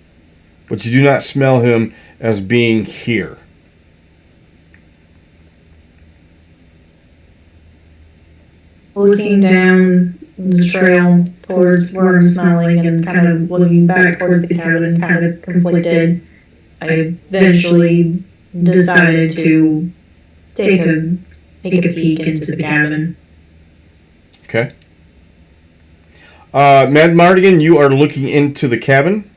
but you do not smell him as being here. Looking down the trail towards where I'm smelling and kind of looking back towards the cabin, kind of conflicted, I eventually decided to take a peek into the cabin. Okay. Mad Mardigan, you are looking into the cabin.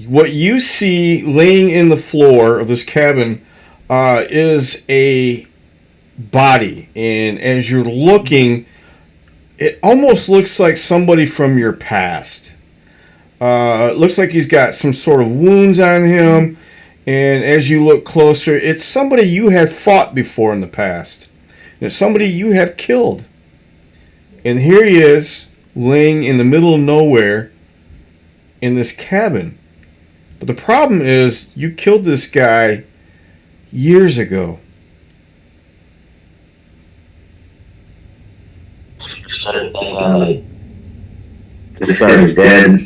What you see laying in the floor of this cabin is a body, and as you're looking, it almost looks like somebody from your past. It looks like he's got some sort of wounds on him, and as you look closer, it's somebody you have fought before in the past. It's somebody you have killed. And here he is, laying in the middle of nowhere in this cabin. But the problem is, you killed this guy years ago. This guy's dead.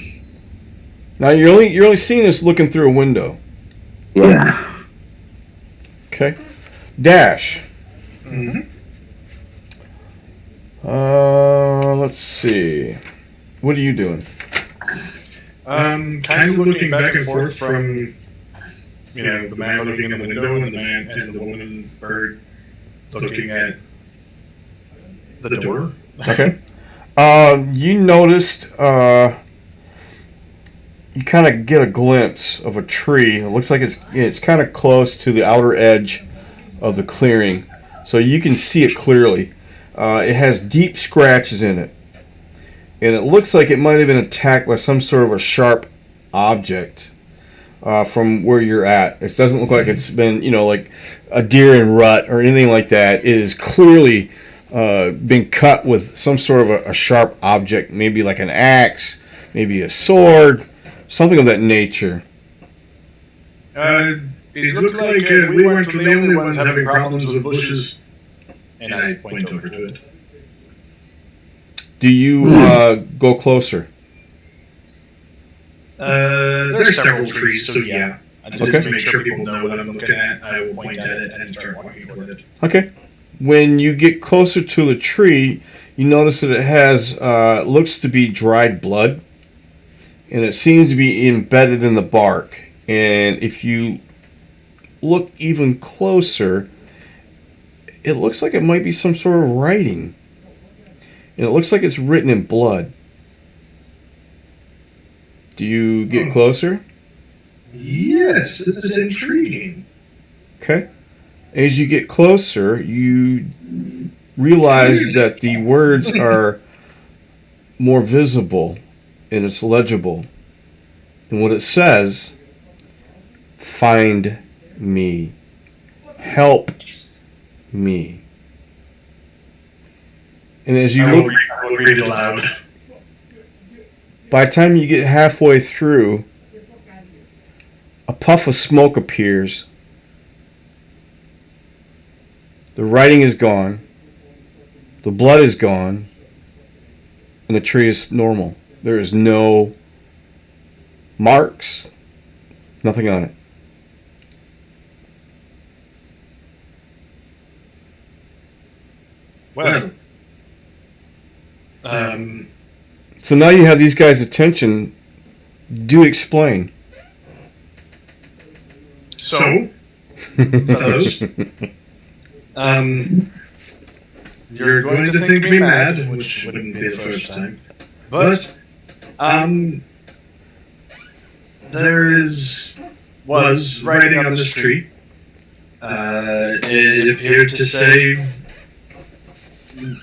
Now you're only seeing this looking through a window. Yeah. Okay. Dash. Mm-hmm. Let's see. What are you doing? Kind of looking back and forth from, the man looking in the window and the man and the woman bird looking at the door. Okay. You noticed, you kind of get a glimpse of a tree. It looks like it's kind of close to the outer edge of the clearing, so you can see it clearly. It has deep scratches in it, and it looks like it might have been attacked by some sort of a sharp object from where you're at. It doesn't look like it's been, like a deer in rut or anything like that. It is clearly been cut with some sort of a sharp object, maybe like an axe, maybe a sword, something of that nature. It looks like we weren't the only ones having problems with bushes. And I point over to it. Do you go closer? There's several trees, so yeah. Just Okay. to make sure people know what I'm looking at, I will point at it and start walking toward it. Okay. When you get closer to the tree, you notice that it has looks to be dried blood, and it seems to be embedded in the bark. And if you look even closer, it looks like it might be some sort of writing. And it looks like it's written in blood. Do you get closer? Yes, this is intriguing. Okay. As you get closer, you realize that the words are more visible and it's legible. And what it says, find me. Help me. And as you I look, will read it aloud. by the time you get halfway through, a puff of smoke appears. The writing is gone. The blood is gone. And the tree is normal. There is no marks, nothing on it. Well, So now you have these guys' attention. Do explain. so, fellows, you're going to think me mad, which wouldn't be the first time, but, there was writing on this tree. It appeared to say,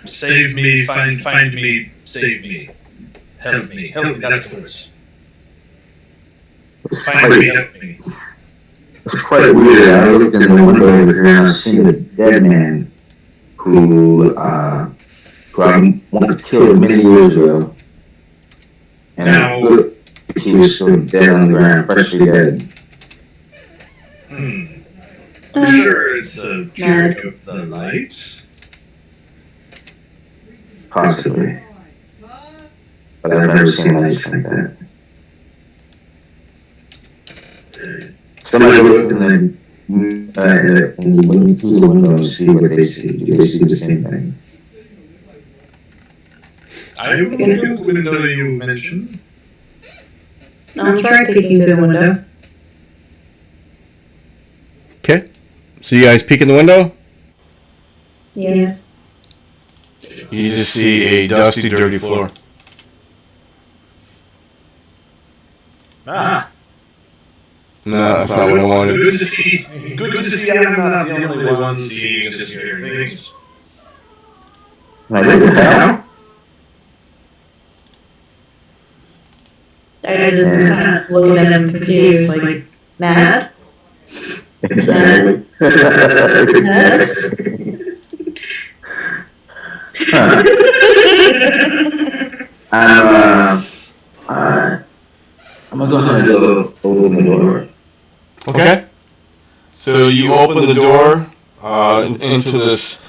save me, find me, save me, help me, that's the words. Find me, help me. It's quite weird. I looked in the window over here and I seen a dead man who I once killed many years ago. And Now, he was still dead on the ground, freshly dead. I'm sure it's a trick of the light. Possibly. But I've never seen lights like that. Somebody looked and you went through the window and see what they see. Do they see the same thing? I will look at the window you mentioned. I'll try peeking through the window. Okay. So you guys peek in the window? Yes. You just see a dusty, dirty floor. Ah, No, that's not what I wanted. good to see. Good to see I'm not the only one seeing disappearing things. Like, what the hell? I just kind of look at him confused, like, mad? Exactly. I'm gonna go ahead and go open the door. Okay. So you open the door into this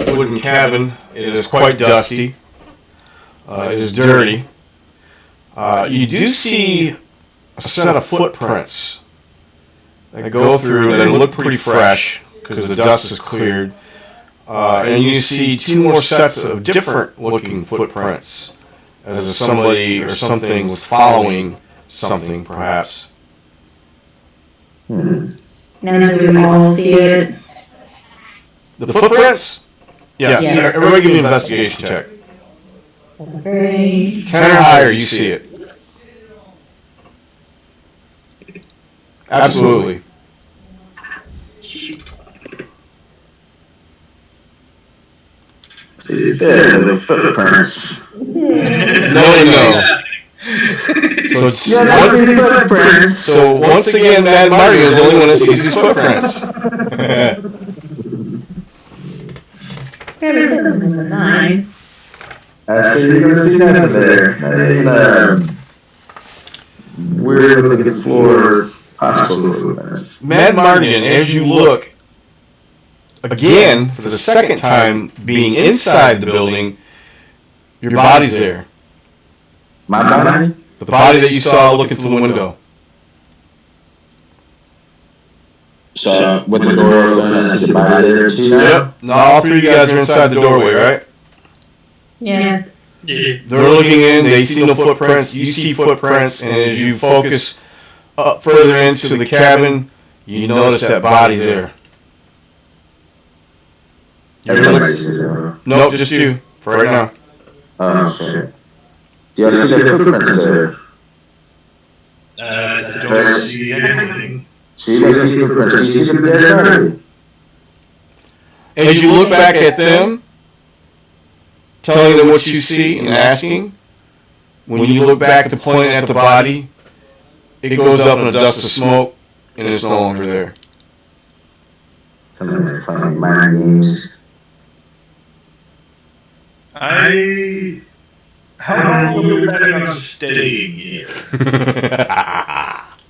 wooden cabin. It is quite dusty. It is dirty. You do see a set of footprints that go through that look pretty fresh because the dust is cleared. And you see two more sets of different looking footprints as if somebody or something was following something, perhaps. Now do we all see it? The footprints? Yes. Yes. Everybody give me an investigation check. Great. 10 or higher, you see it. Absolutely. There, the footprints. No. So, it's Footprints. so once again, Mad Marty is the only one that sees these footprints. There's something in the 9. Actually, you're gonna see nothing there. And, we're looking for possible footprints. Mad Mardigan, as you look, again, for the second time, being inside the building, your body's there. My body? The body that you saw looking through the window. So, with the door open, I see the body there too now? Yep. Now all three of you guys are inside the doorway, right? Yes. Yeah. They're looking in, they see no footprints, you see footprints, and as you focus up further into the cabin, you notice that body's there. Everybody sees it. Nope, just you, for right now. Oh, shit. Do you see the footprints there? I don't see anything. She doesn't see footprints. She sees the dead body. As you look back at them, telling them what you see and asking, when you look back to point at the body, it goes up in a dust of smoke, and it's no longer there. Something like playing mind games. How long are we planning on staying here?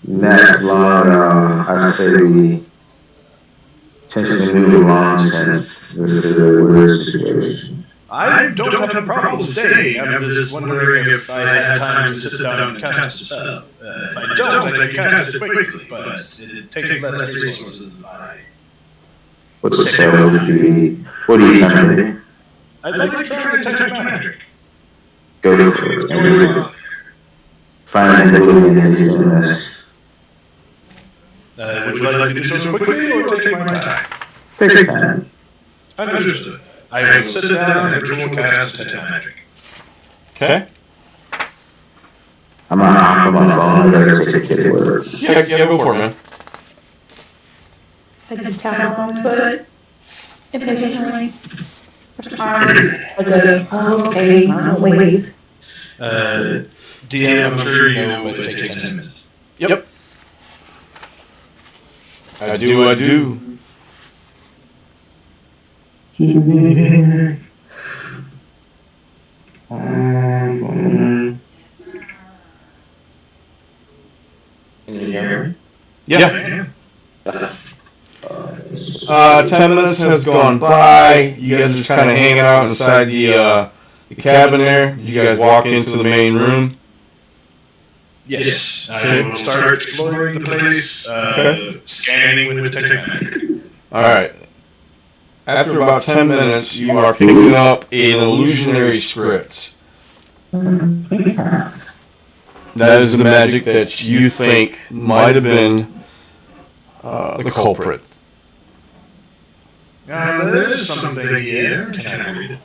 Next long, I say we potentially move along since this is a weird situation. I don't have a problem staying. I'm just wondering if I had time to sit down and cast a spell. If I don't, I can cast it quickly, but it takes less resources if I... What's the spell would you be? What are you trying to do? I'd like to try detect magic. Go for it. And find the living entities in this. Would you like me to do so quickly or take my time? Take time. Understood. I will sit down and ritual cast detect magic. Okay? I'm not off of my phone. I gotta take it to work. Yeah, go for it, man. I can tap on foot. If there's really. Okay, wait. DM, I'm sure you know it would take 10 minutes. Yep. I do. Yeah. Uh, 10 minutes has gone by. You guys are just kind of hanging out inside the cabin there. You guys walk into the main room. Yes. I will start exploring the place, scanning with the technology. All right. After about 10 minutes, you are picking up an illusionary script. That is the magic that you think might have been the culprit. There is something here. Can I read it?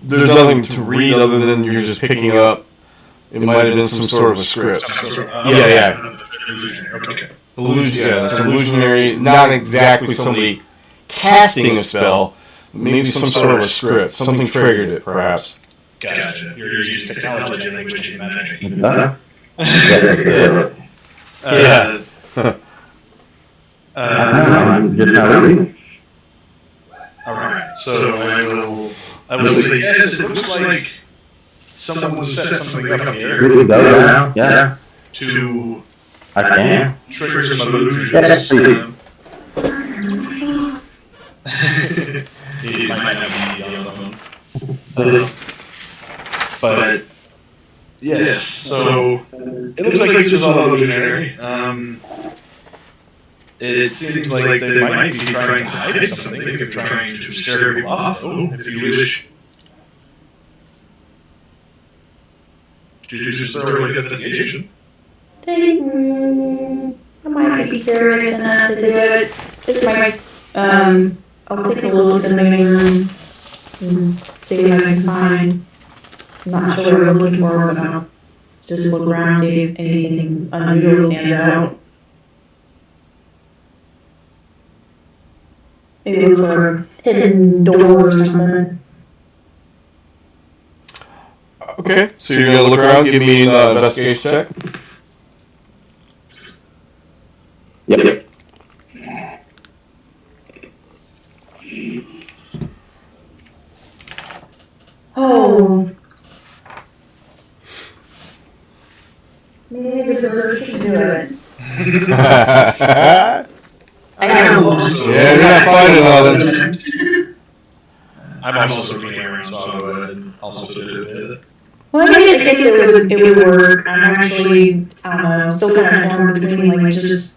There's nothing to read other than you're just picking up. It might have been some sort of a script. Yeah. Okay. Some illusionary, not exactly somebody casting a spell, maybe some sort of a script. Something triggered it, perhaps. Gotcha. You're using technology, language, and magic. Yeah. I'm just not reading. Alright, so I will say yes, it looks like someone set something up here Here we go now. Yeah, to I can. trigger some illusions. Yes, please. It might not be easy on the phone. But yes, so it looks like this is all illusionary. It seems like they might be trying to hide something. They're trying to scare you off. Oh, if you wish. Did you just throw away investigation? I might be curious enough to do it. It might, I'll take a look in the main room and see what I can find. I'm not sure what I'm looking for, but I'll just look around, see if anything unusual stands out. Maybe look for a hidden door or something. Okay, so you're going to look around, give me an investigation check. Yep. Oh. Maybe the bird should do it. I got a one. Yeah, you're not finding nothing. I'm also looking around, so I'll go ahead and also do it. Well, I guess it would work. I'm actually, I don't know, still kind of torn between like just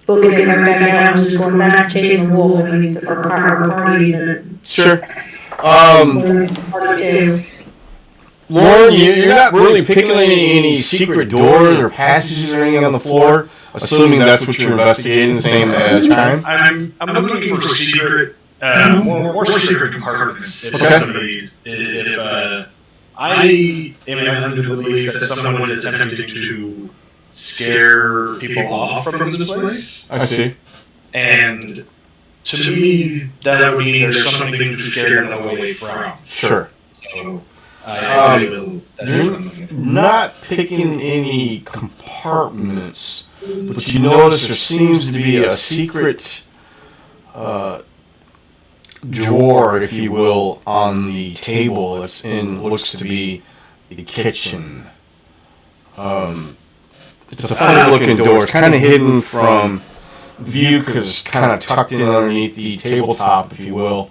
booking it right back out and just going back chasing the wolf. I mean, it's our party that Sure. party too. Lauren, you're not really picking any secret doors or passages or anything on the floor, assuming that's what you're investigating, same as time. I'm looking for secret, more secret compartments. If I am under the belief that someone is attempting to scare people off from this place, I see. and to me that would mean there's something to scare them away from. Sure. So I will. That's what I'm looking for. Not picking any compartments, but you notice there seems to be a secret drawer, if you will, on the table that's in looks to be the kitchen. It's a funny looking door. It's kind of hidden from view because it's kind of tucked in underneath the tabletop, if you will.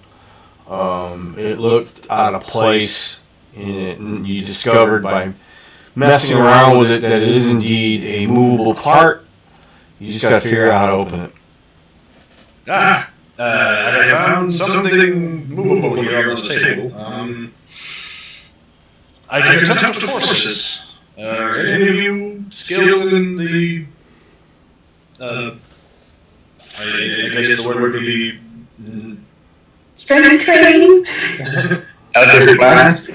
It looked out of place in it, and you discovered by messing around with it that it is indeed a movable part. You just got to figure out how to open it. I found something movable here on this table. I can attempt to force it. Are any of you skilled in the? I guess the word would be. Strength training? Other class?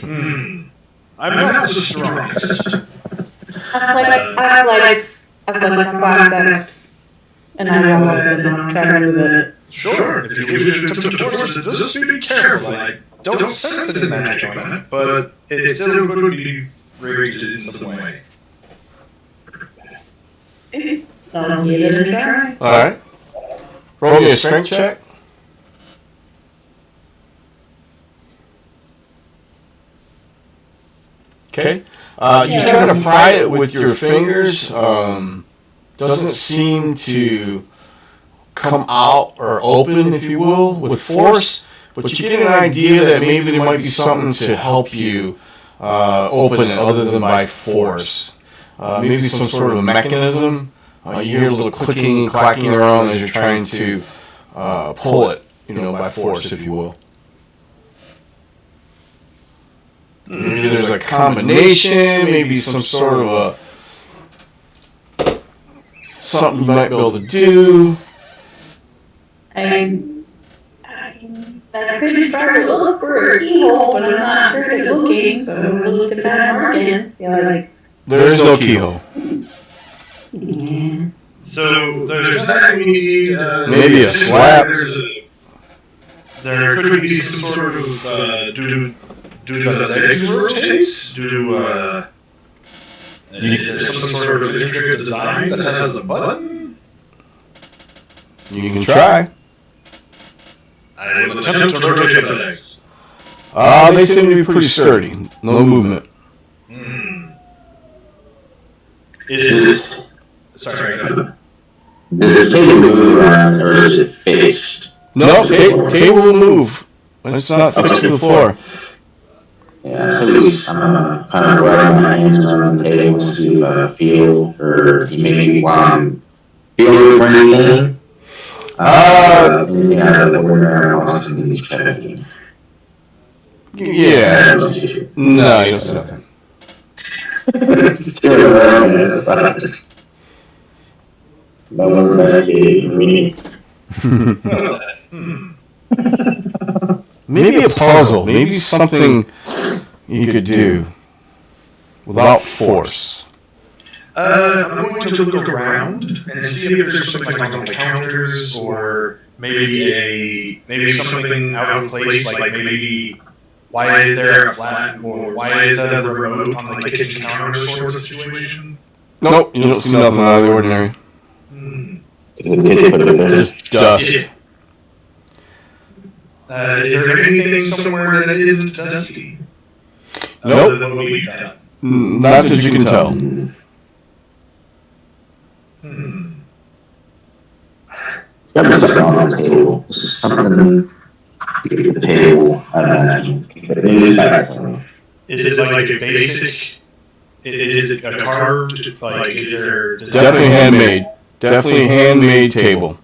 I'm not the strongest. Athletics, biceps, and I roll up and try to move it. Sure, if you wish to attempt to force it, just be careful. I don't sense any magic on it, but it still could be rigged in some way. I'll give it a try. Alright. Roll me a strength check. Okay. You try to pry it with your fingers. Doesn't seem to come out or open, if you will, with force. But you get an idea that maybe there might be something to help you open it other than by force. Maybe some sort of a mechanism. You hear a little clicking and clacking around as you're trying to pull it, by force, if you will. Maybe there's a combination, maybe some sort of something you might be able to do. I could try to look for a keyhole, but I'm not very good looking, so we'll look to time again. There is no keyhole. Yeah. So there's maybe Maybe a slap. There could be some sort of do the legs rotate? Is there some sort of intricate design that has a button? You can try. I will attempt to rotate the legs. They seem to be pretty sturdy. No movement. Sorry, go ahead. Does the table move around, or is it fixed? No, table will move. It's not fixed to the floor. Yeah, so I'm kind of rubbing my hands around the table to see if I feel, or maybe while I'm feeling for anything. Anything out of the ordinary, I'm also going to be checking. Yeah. No, you don't see nothing. Still around it, no one investigating me. Maybe a puzzle. Maybe something you could do without force. I'm going to look around and see if there's something like on the counters, or maybe something out of place, like maybe why is there a flat, or why is there a remote on the kitchen counter sort of situation? Nope, you don't see nothing out of the ordinary. Just dust. Is there anything somewhere that isn't dusty? Nope. Other than what we've done? Not that you can tell. Got to sit on the table. Something to get the table, I imagine. But it is excellent. Is it like a basic? Is it a carved? Like, is there? Definitely handmade. Definitely handmade table.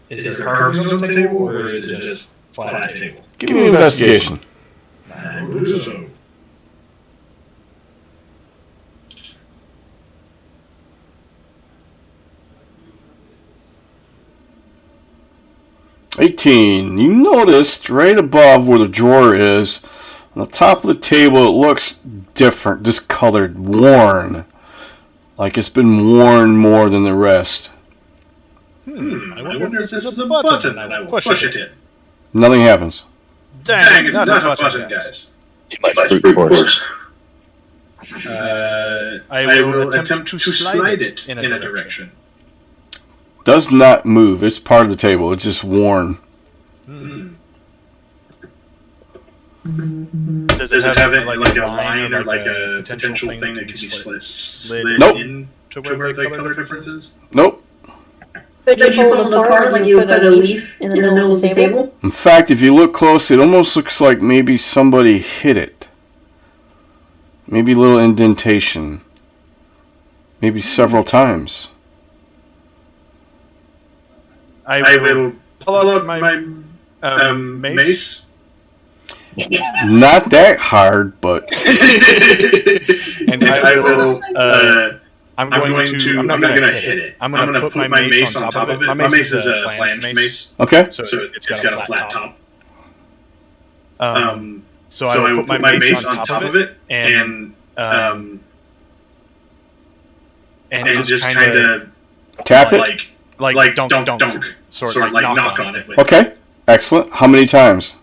Is there carvings on the table, or is it just flat table? Give me an investigation. I would so. $18. You noticed right above where the drawer is, on the top of the table, it looks different, discolored, worn. Like it's been worn more than the rest. I wonder if this is a button, and I will push it in. Nothing happens. Dang, it's not a button, guys. I will attempt to slide it in a direction. Does not move. It's part of the table. It's just worn. Does it have like a line or like a potential thing that could be slid Nope. in to where the color difference is? Nope. Could you pull it apart like you would put a leaf in the middle of the table? In fact, if you look close, it almost looks like maybe somebody hit it. Maybe a little indentation. Maybe several times. I will pull out my mace. Not that hard, but And I will. I'm not going to hit it. I'm going to put my mace on top of it. My mace is a flange mace. okay. So it's got a flat top. So I will put my mace on top of it and just kind of Tap it. like dunk, sort of like knock on it. Okay. Excellent. How many times?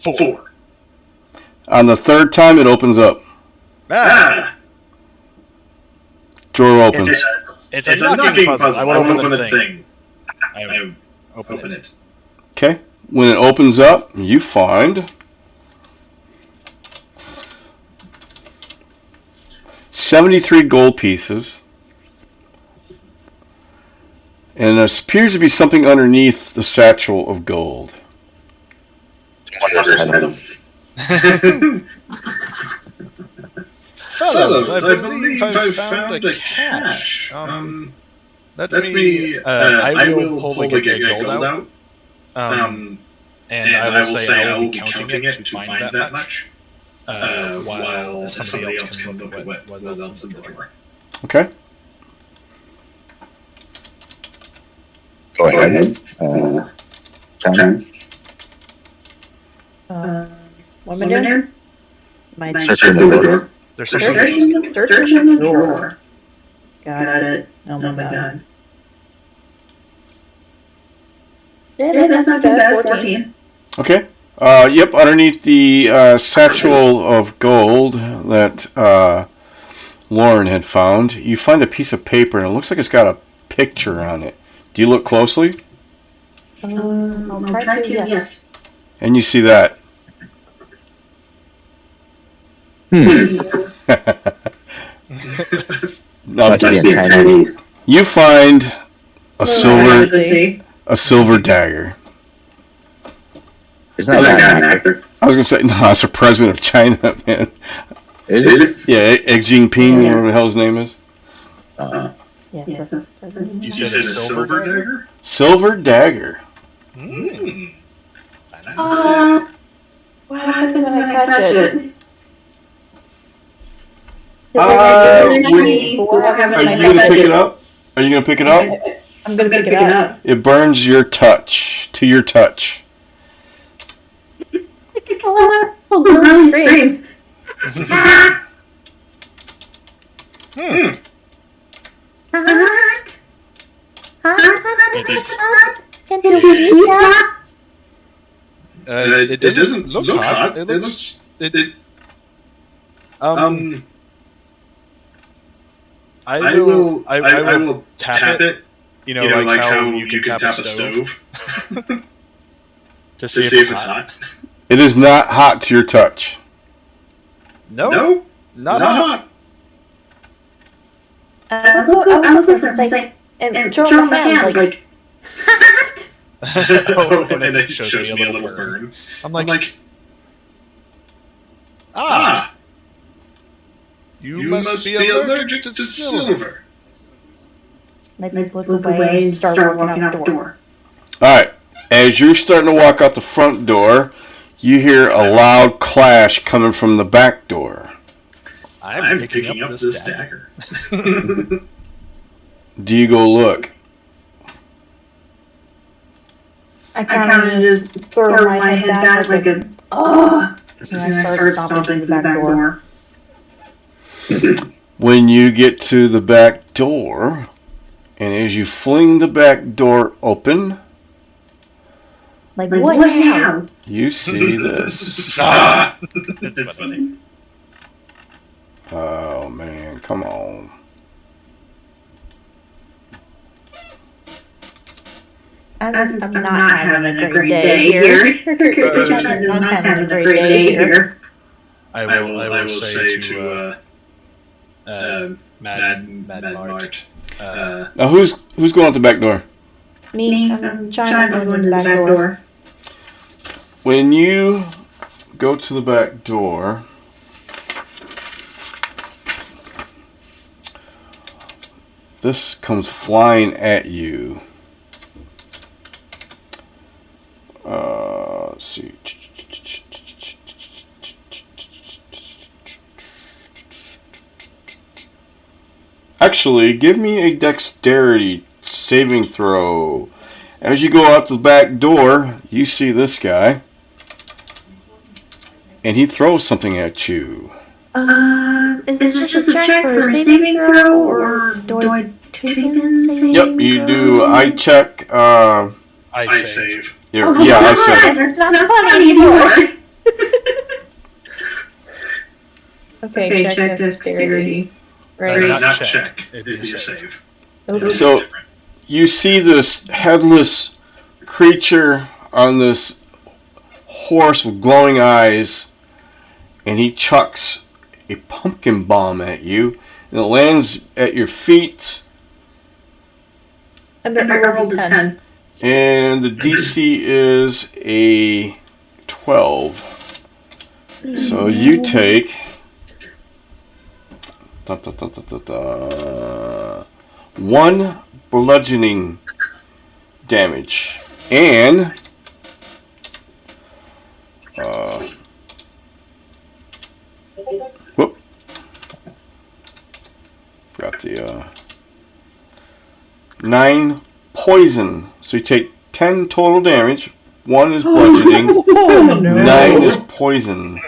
4. On the third time, it opens up. Drawer opens. It's a knocking puzzle. I will open the thing. I open it. Okay. When it opens up, you find 73 gold pieces. And there appears to be something underneath the satchel of gold. Fellows, I believe I've found a cache. Let me. I will pull the gold out. And I will say I will be counting it to find that much. While somebody else can look at what else in the drawer. Okay. Go ahead. John. What am I doing? My Search in the drawer. There's searching the drawer. Got it. Oh my god. Yeah, that's not too bad. 14. Okay. Yep, underneath the satchel of gold that Lauren had found, you find a piece of paper, and it looks like it's got a picture on it. Do you look closely? I'll try to, yes. And you see that. No, Must be in Chinese. you find a silver dagger. Isn't that an actor? I was gonna say no, it's the president of China, man. Is it? Yeah, Xi Jinping, whatever the hell his name is. Yes, You said a silver dagger? Silver dagger. What happens when I catch it? Are you gonna pick it up? Are you gonna pick it up? I'm gonna pick it up. It burns your touch. To your touch. Oh, scream. It doesn't look hot. It looks. I will tap it. You know, like how you can tap a stove. to see if it's hot. It is not hot to your touch. No, not hot. I'll look at it and throw my hand like Oh, and then it shows me a little burn. I'm like, you must be allergic to silver. Like look away and start walking out the door. Alright. As you're starting to walk out the front door, you hear a loud clash coming from the back door. I'm picking up this dagger. Do you go look? I kind of just throw my head back like a and I start stomping through the back door. When you get to the back door, and as you fling the back door open, like what now? you see this. That's funny. Oh man, come on. I'm not having a great day here. I'm not having a great day here. I will say to Mad Mart. Now who's going out the back door? Me, I'm trying to go to the back door. When you go to the back door, this comes flying at you. Let's see. Actually, give me a dexterity saving throw. As you go out the back door, you see this guy. And he throws something at you. Is this just a check for a saving throw, or do I take in saving Yep, you do. I check. I save. Yeah, I save. That's not funny anymore. Okay, check dexterity. Right. Not check. It is a save. So you see this headless creature on this horse with glowing eyes, and he chucks a pumpkin bomb at you, and it lands at your feet. I rolled a 10. And the DC is a 12. So you take 1 bludgeoning damage. And whoop. Forgot the 9 poison. So you take 10 total damage. 1 is bludgeoning. 9 is poison.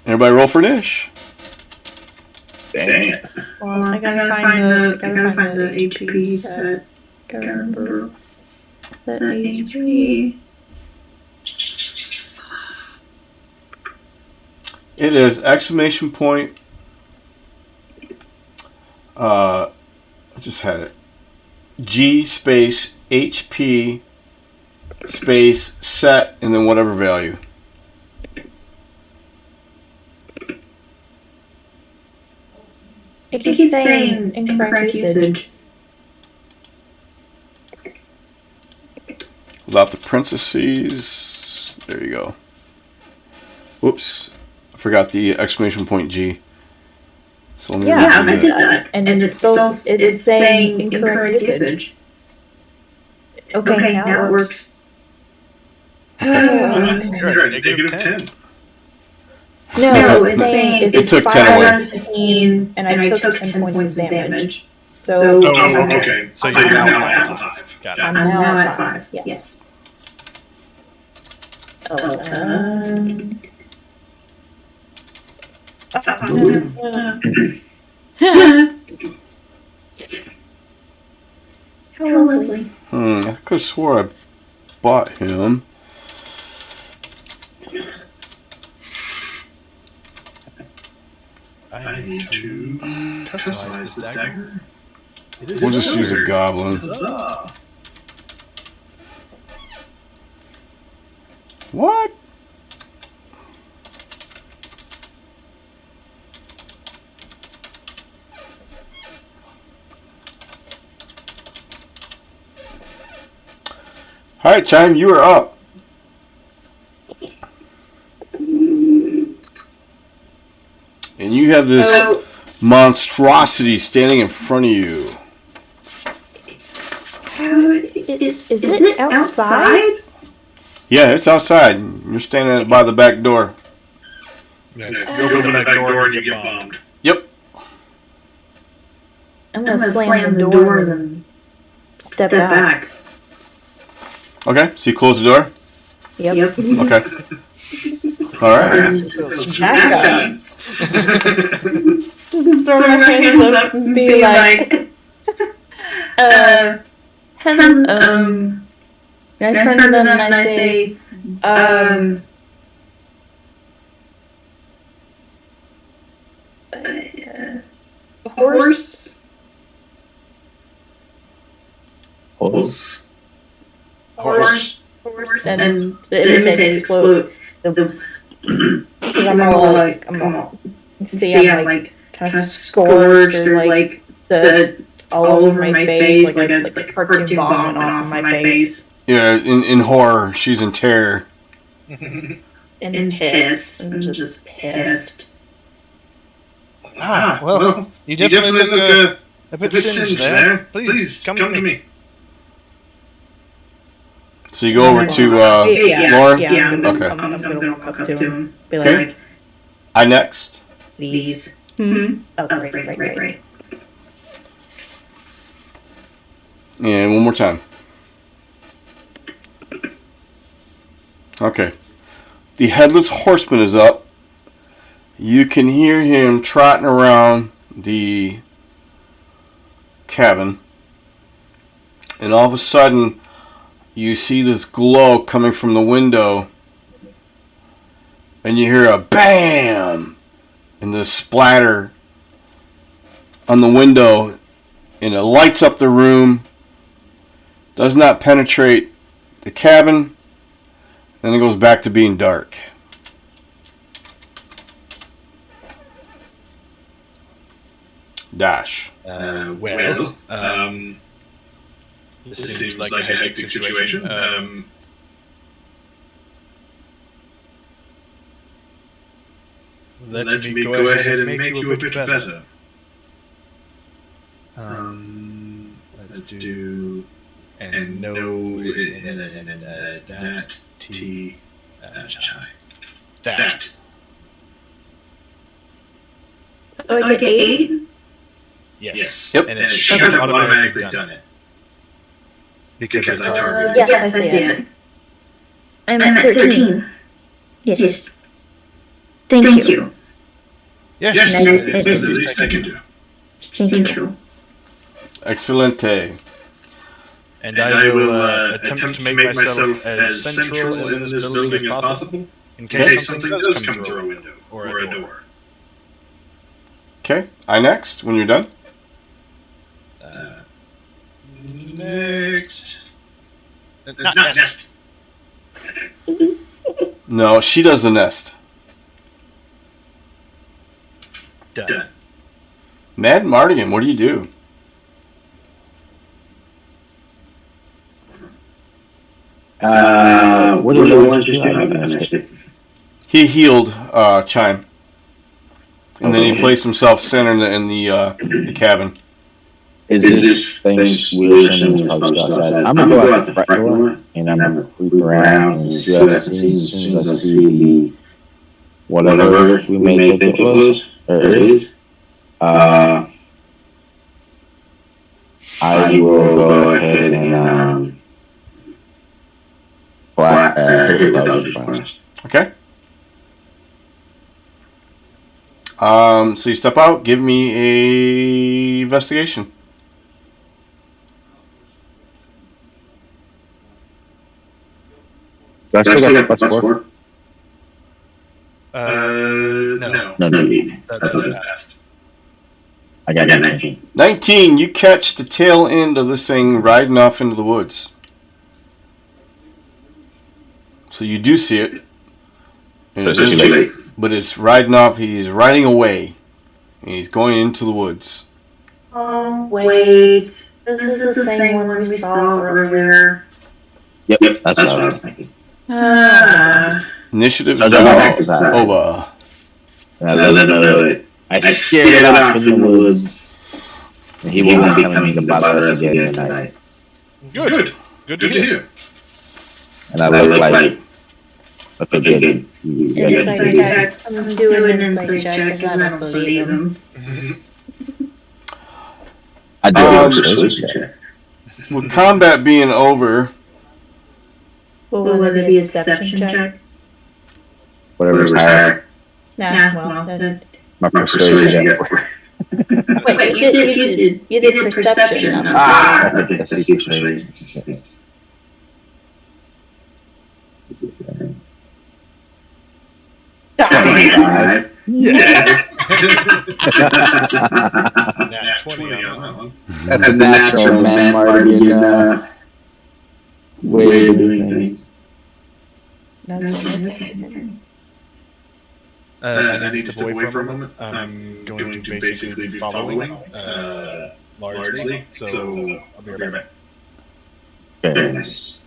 Everybody roll for Nish. Dang. Well, I gotta find the HP set. Gotta remember. Set HP. It is exclamation point. I just had it. G space HP space set and then whatever value. It keeps saying incorrect usage. Without the parentheses. There you go. Whoops. I forgot the exclamation point G. So let me Yeah, redo I that. did that. And it's still it's saying incorrect usage. Okay, now it works. You're at negative 10. No, it's saying It it's took 10 5 away. out of 15, and I took 10 points of damage. So Oh, okay. So you're now at 5. Got I'm it. now at 5. Yes. How lovely. I could have swore I bought him. I need to customize this dagger. We'll just use a goblin. Huzzah. What? Alright, Chime, you are up. And you have this monstrosity standing in front of you. Is it outside? Yeah, it's outside. You're standing by the back door. Yeah, You open that back door and you get bombed. Yep. I'm gonna slam the door and then step back. Okay, so you close the door? Yep. Okay. Alright. Shotgun. Throw my hands up and be like, and I turn to them and I say, horse. Horse. And imitate explode. Because I'm all like, I'm like kind of scorched. There's like the all over my face, like a cartoon bomb went off of my face. Yeah, in horror, she's in terror. And pissed. And just pissed. Well, you definitely look a bit singed there. Please, come to me. So you go over to Laura? Yeah. Okay. I'm gonna walk up to him. Be Okay. like, I next. please. Mm-hmm. Oh, right. And one more time. Okay. The Headless Horseman is up. You can hear him trotting around the cabin. And all of a sudden, you see this glow coming from the window. And you hear a BAM! And the splatter on the window. And it lights up the room. Does not penetrate the cabin. Then it goes back to being dark. Dash. This seems like a hectic situation. Let me go ahead and make you a bit better. Let's do and no that T chai. That. Oh, I get 8? Yes. Yep. And it should have automatically done it. Because I targeted it. Yes, I see it. I'm at 13. Yes. Thank you. Yes, Nice. it's the least I can do. Thank you. Excelente. And I will attempt to make myself as central in this building as possible, in case something does come through a window or a door. Okay. I next, when you're done. Next. Not next. No, she does the nest. Done. Mad Mardigan, what do you do? What do you want to do? I missed it. He healed Chime. And then he placed himself center in the cabin. Is this thing we're assuming is probably outside? I'm gonna go out the front door and I'm gonna creep around and see what I see. As soon as I see whatever we may think it was or is, I will go ahead and hit it with Eldritch Blast. Okay. So you step out, give me a investigation. Do I still got +4? No. No. That passed. I got 19. 19, you catch the tail end of this thing riding off into the woods. So you do see it. And But it's too late. but it's riding off, he's riding away. And he's going into the woods. Oh, wait. This is the same one we saw earlier. Yep, that's what I was thinking. Initiative So is go now back to that. over. And I let him know it. I scared it off in the woods. And he won't be coming to bother us again tonight. Good. Good to hear. And I look like a good. Insight check. I'm doing an insight check because I don't believe him. I do a persuasion check. With combat being over, Well, would it be a deception check? Whatever's higher. Nah, well, then. My persuasion check. Wait, you did perception. Ah, I think that's the persuasion. Yes. Nat 20 on that one. That's a natural man Mardigan way of doing things. I need to step away for a moment. I'm going to basically be following, largely, so I'll be right back. Very nice.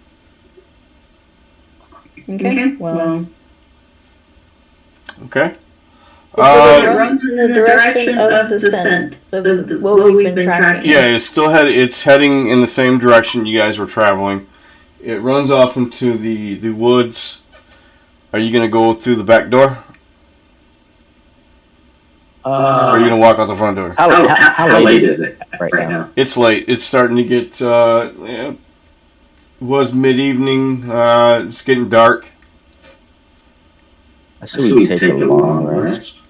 Okay, well. okay? Run in the direction of the scent of what we've been tracking. Yeah, it's heading in the same direction you guys were traveling. It runs off into the woods. Are you going to go through the back door? Or are you going to walk out the front door? How late is it right now? It's late. It's starting to get, it was mid-evening. It's getting dark. I say we take a long rest.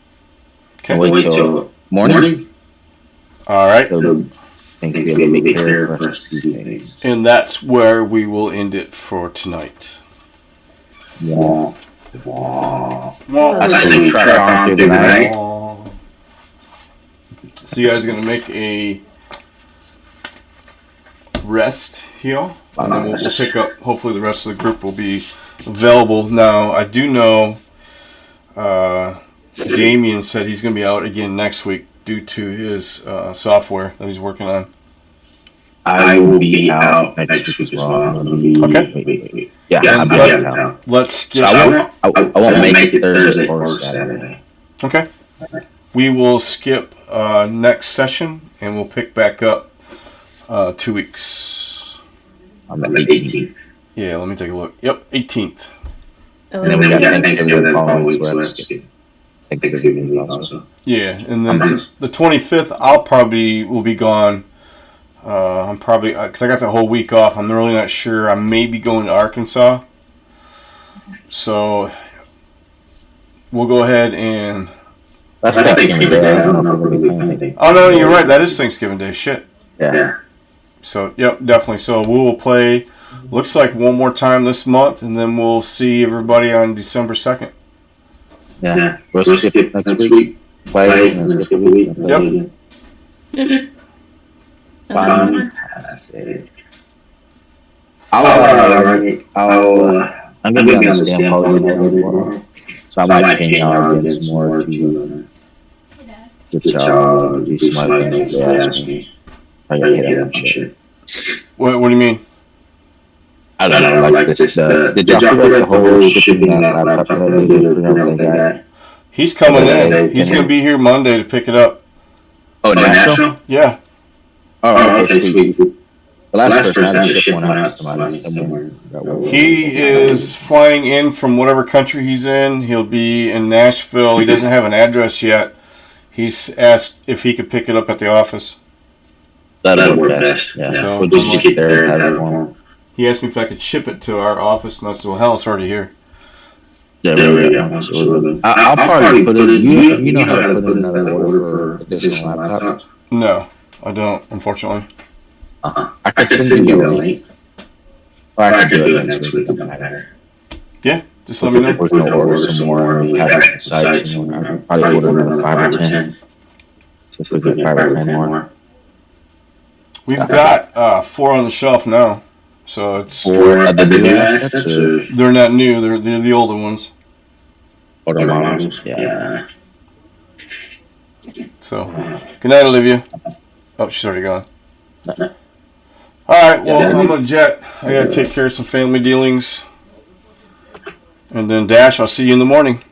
Okay. Wait till morning. All right. So things will be a bit clearer for us to see things. And that's where we will end it for tonight. Yeah. I I say we try on through the night. So you guys are going to make a rest here. And then we'll pick up, hopefully the rest of the group will be available. Now, I do know Damien said he's going to be out again next week due to his software that he's working on. I will be out next week as well. I'm gonna be, Okay. wait. Yeah, Yeah, I'll be I'll out be of out of town. Let's So skip. I won't make it Thursday or Saturday. Okay. We will skip next session and we'll pick back up 2 weeks. On the 18th. Yeah, let me take a look. Yep, 18th. And then we got Thanksgiving the following week, so that's Thanksgiving week also. Yeah, and then the 25th, I'll probably will be gone. I'm probably because I got the whole week off. I'm really not sure. I may be going to Arkansas, so we'll go ahead and. That's Thanksgiving Day. I don't know if we'll be playing anything. Oh no, you're right. That is Thanksgiving Day. Shit. Yeah. So yep, definitely. So we will play. Looks like one more time this month, and then we'll see everybody on December 2nd. Yeah. We'll skip next week. Play and then skip a week. And play again. Fantastic. I'm gonna be on the damn call tomorrow, so I might ping y'all again some more to get y'all do some other things they ask me. I gotta hit up on shit. What do you mean? I don't know, like this. Did y'all feel like the whole shipping that laptop that I did for him? They got. He's coming in. He's gonna be here Monday to pick it up. Oh, Nashville? Yeah. Oh, okay, sweet. The last person had to ship one out to somebody somewhere. He is flying in from whatever country he's in. He'll be in Nashville. He doesn't have an address yet. He's asked if he could pick it up at the office. That'll work best. Yeah. So we'll just get there and have it for him. He asked me if I could ship it to our office, and I said, "Well, hell, it's already here." Yeah, really. I'll probably put it. You know how to put in another order for additional laptops? No, I don't, unfortunately. I can send you the link. Or I can do it next week. Yeah, just let me know. We're gonna order some more. We have some sites, and I'll probably order another 5 or 10. So if we get 5 or 10 more. We've got 4 on the shelf now, so it's. For the new assets, or They're not new. They're the older ones. older models? Yeah. So, good night, Olivia. Oh, she's already gone. All right, well, I'm gonna jet. I gotta take care of some family dealings, and then Dash. I'll see you in the morning.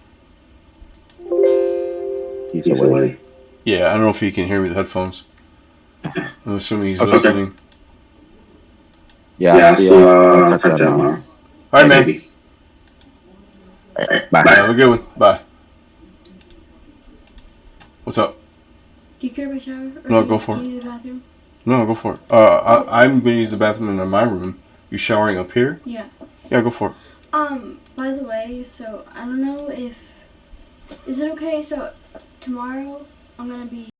He's away. Yeah, I don't know if he can hear me with headphones. I'm assuming he's listening. Yeah, I'll see you. I'll catch you tomorrow. All right, man. Bye. Have a good one. Bye. What's up? Do you care if I shower? Or No, do go you- for do it. you use the bathroom? No, go for it. I'm gonna use the bathroom in my room. You showering up here? Yeah. Yeah, go for it. By the way, so I don't know if is it okay? So tomorrow I'm gonna be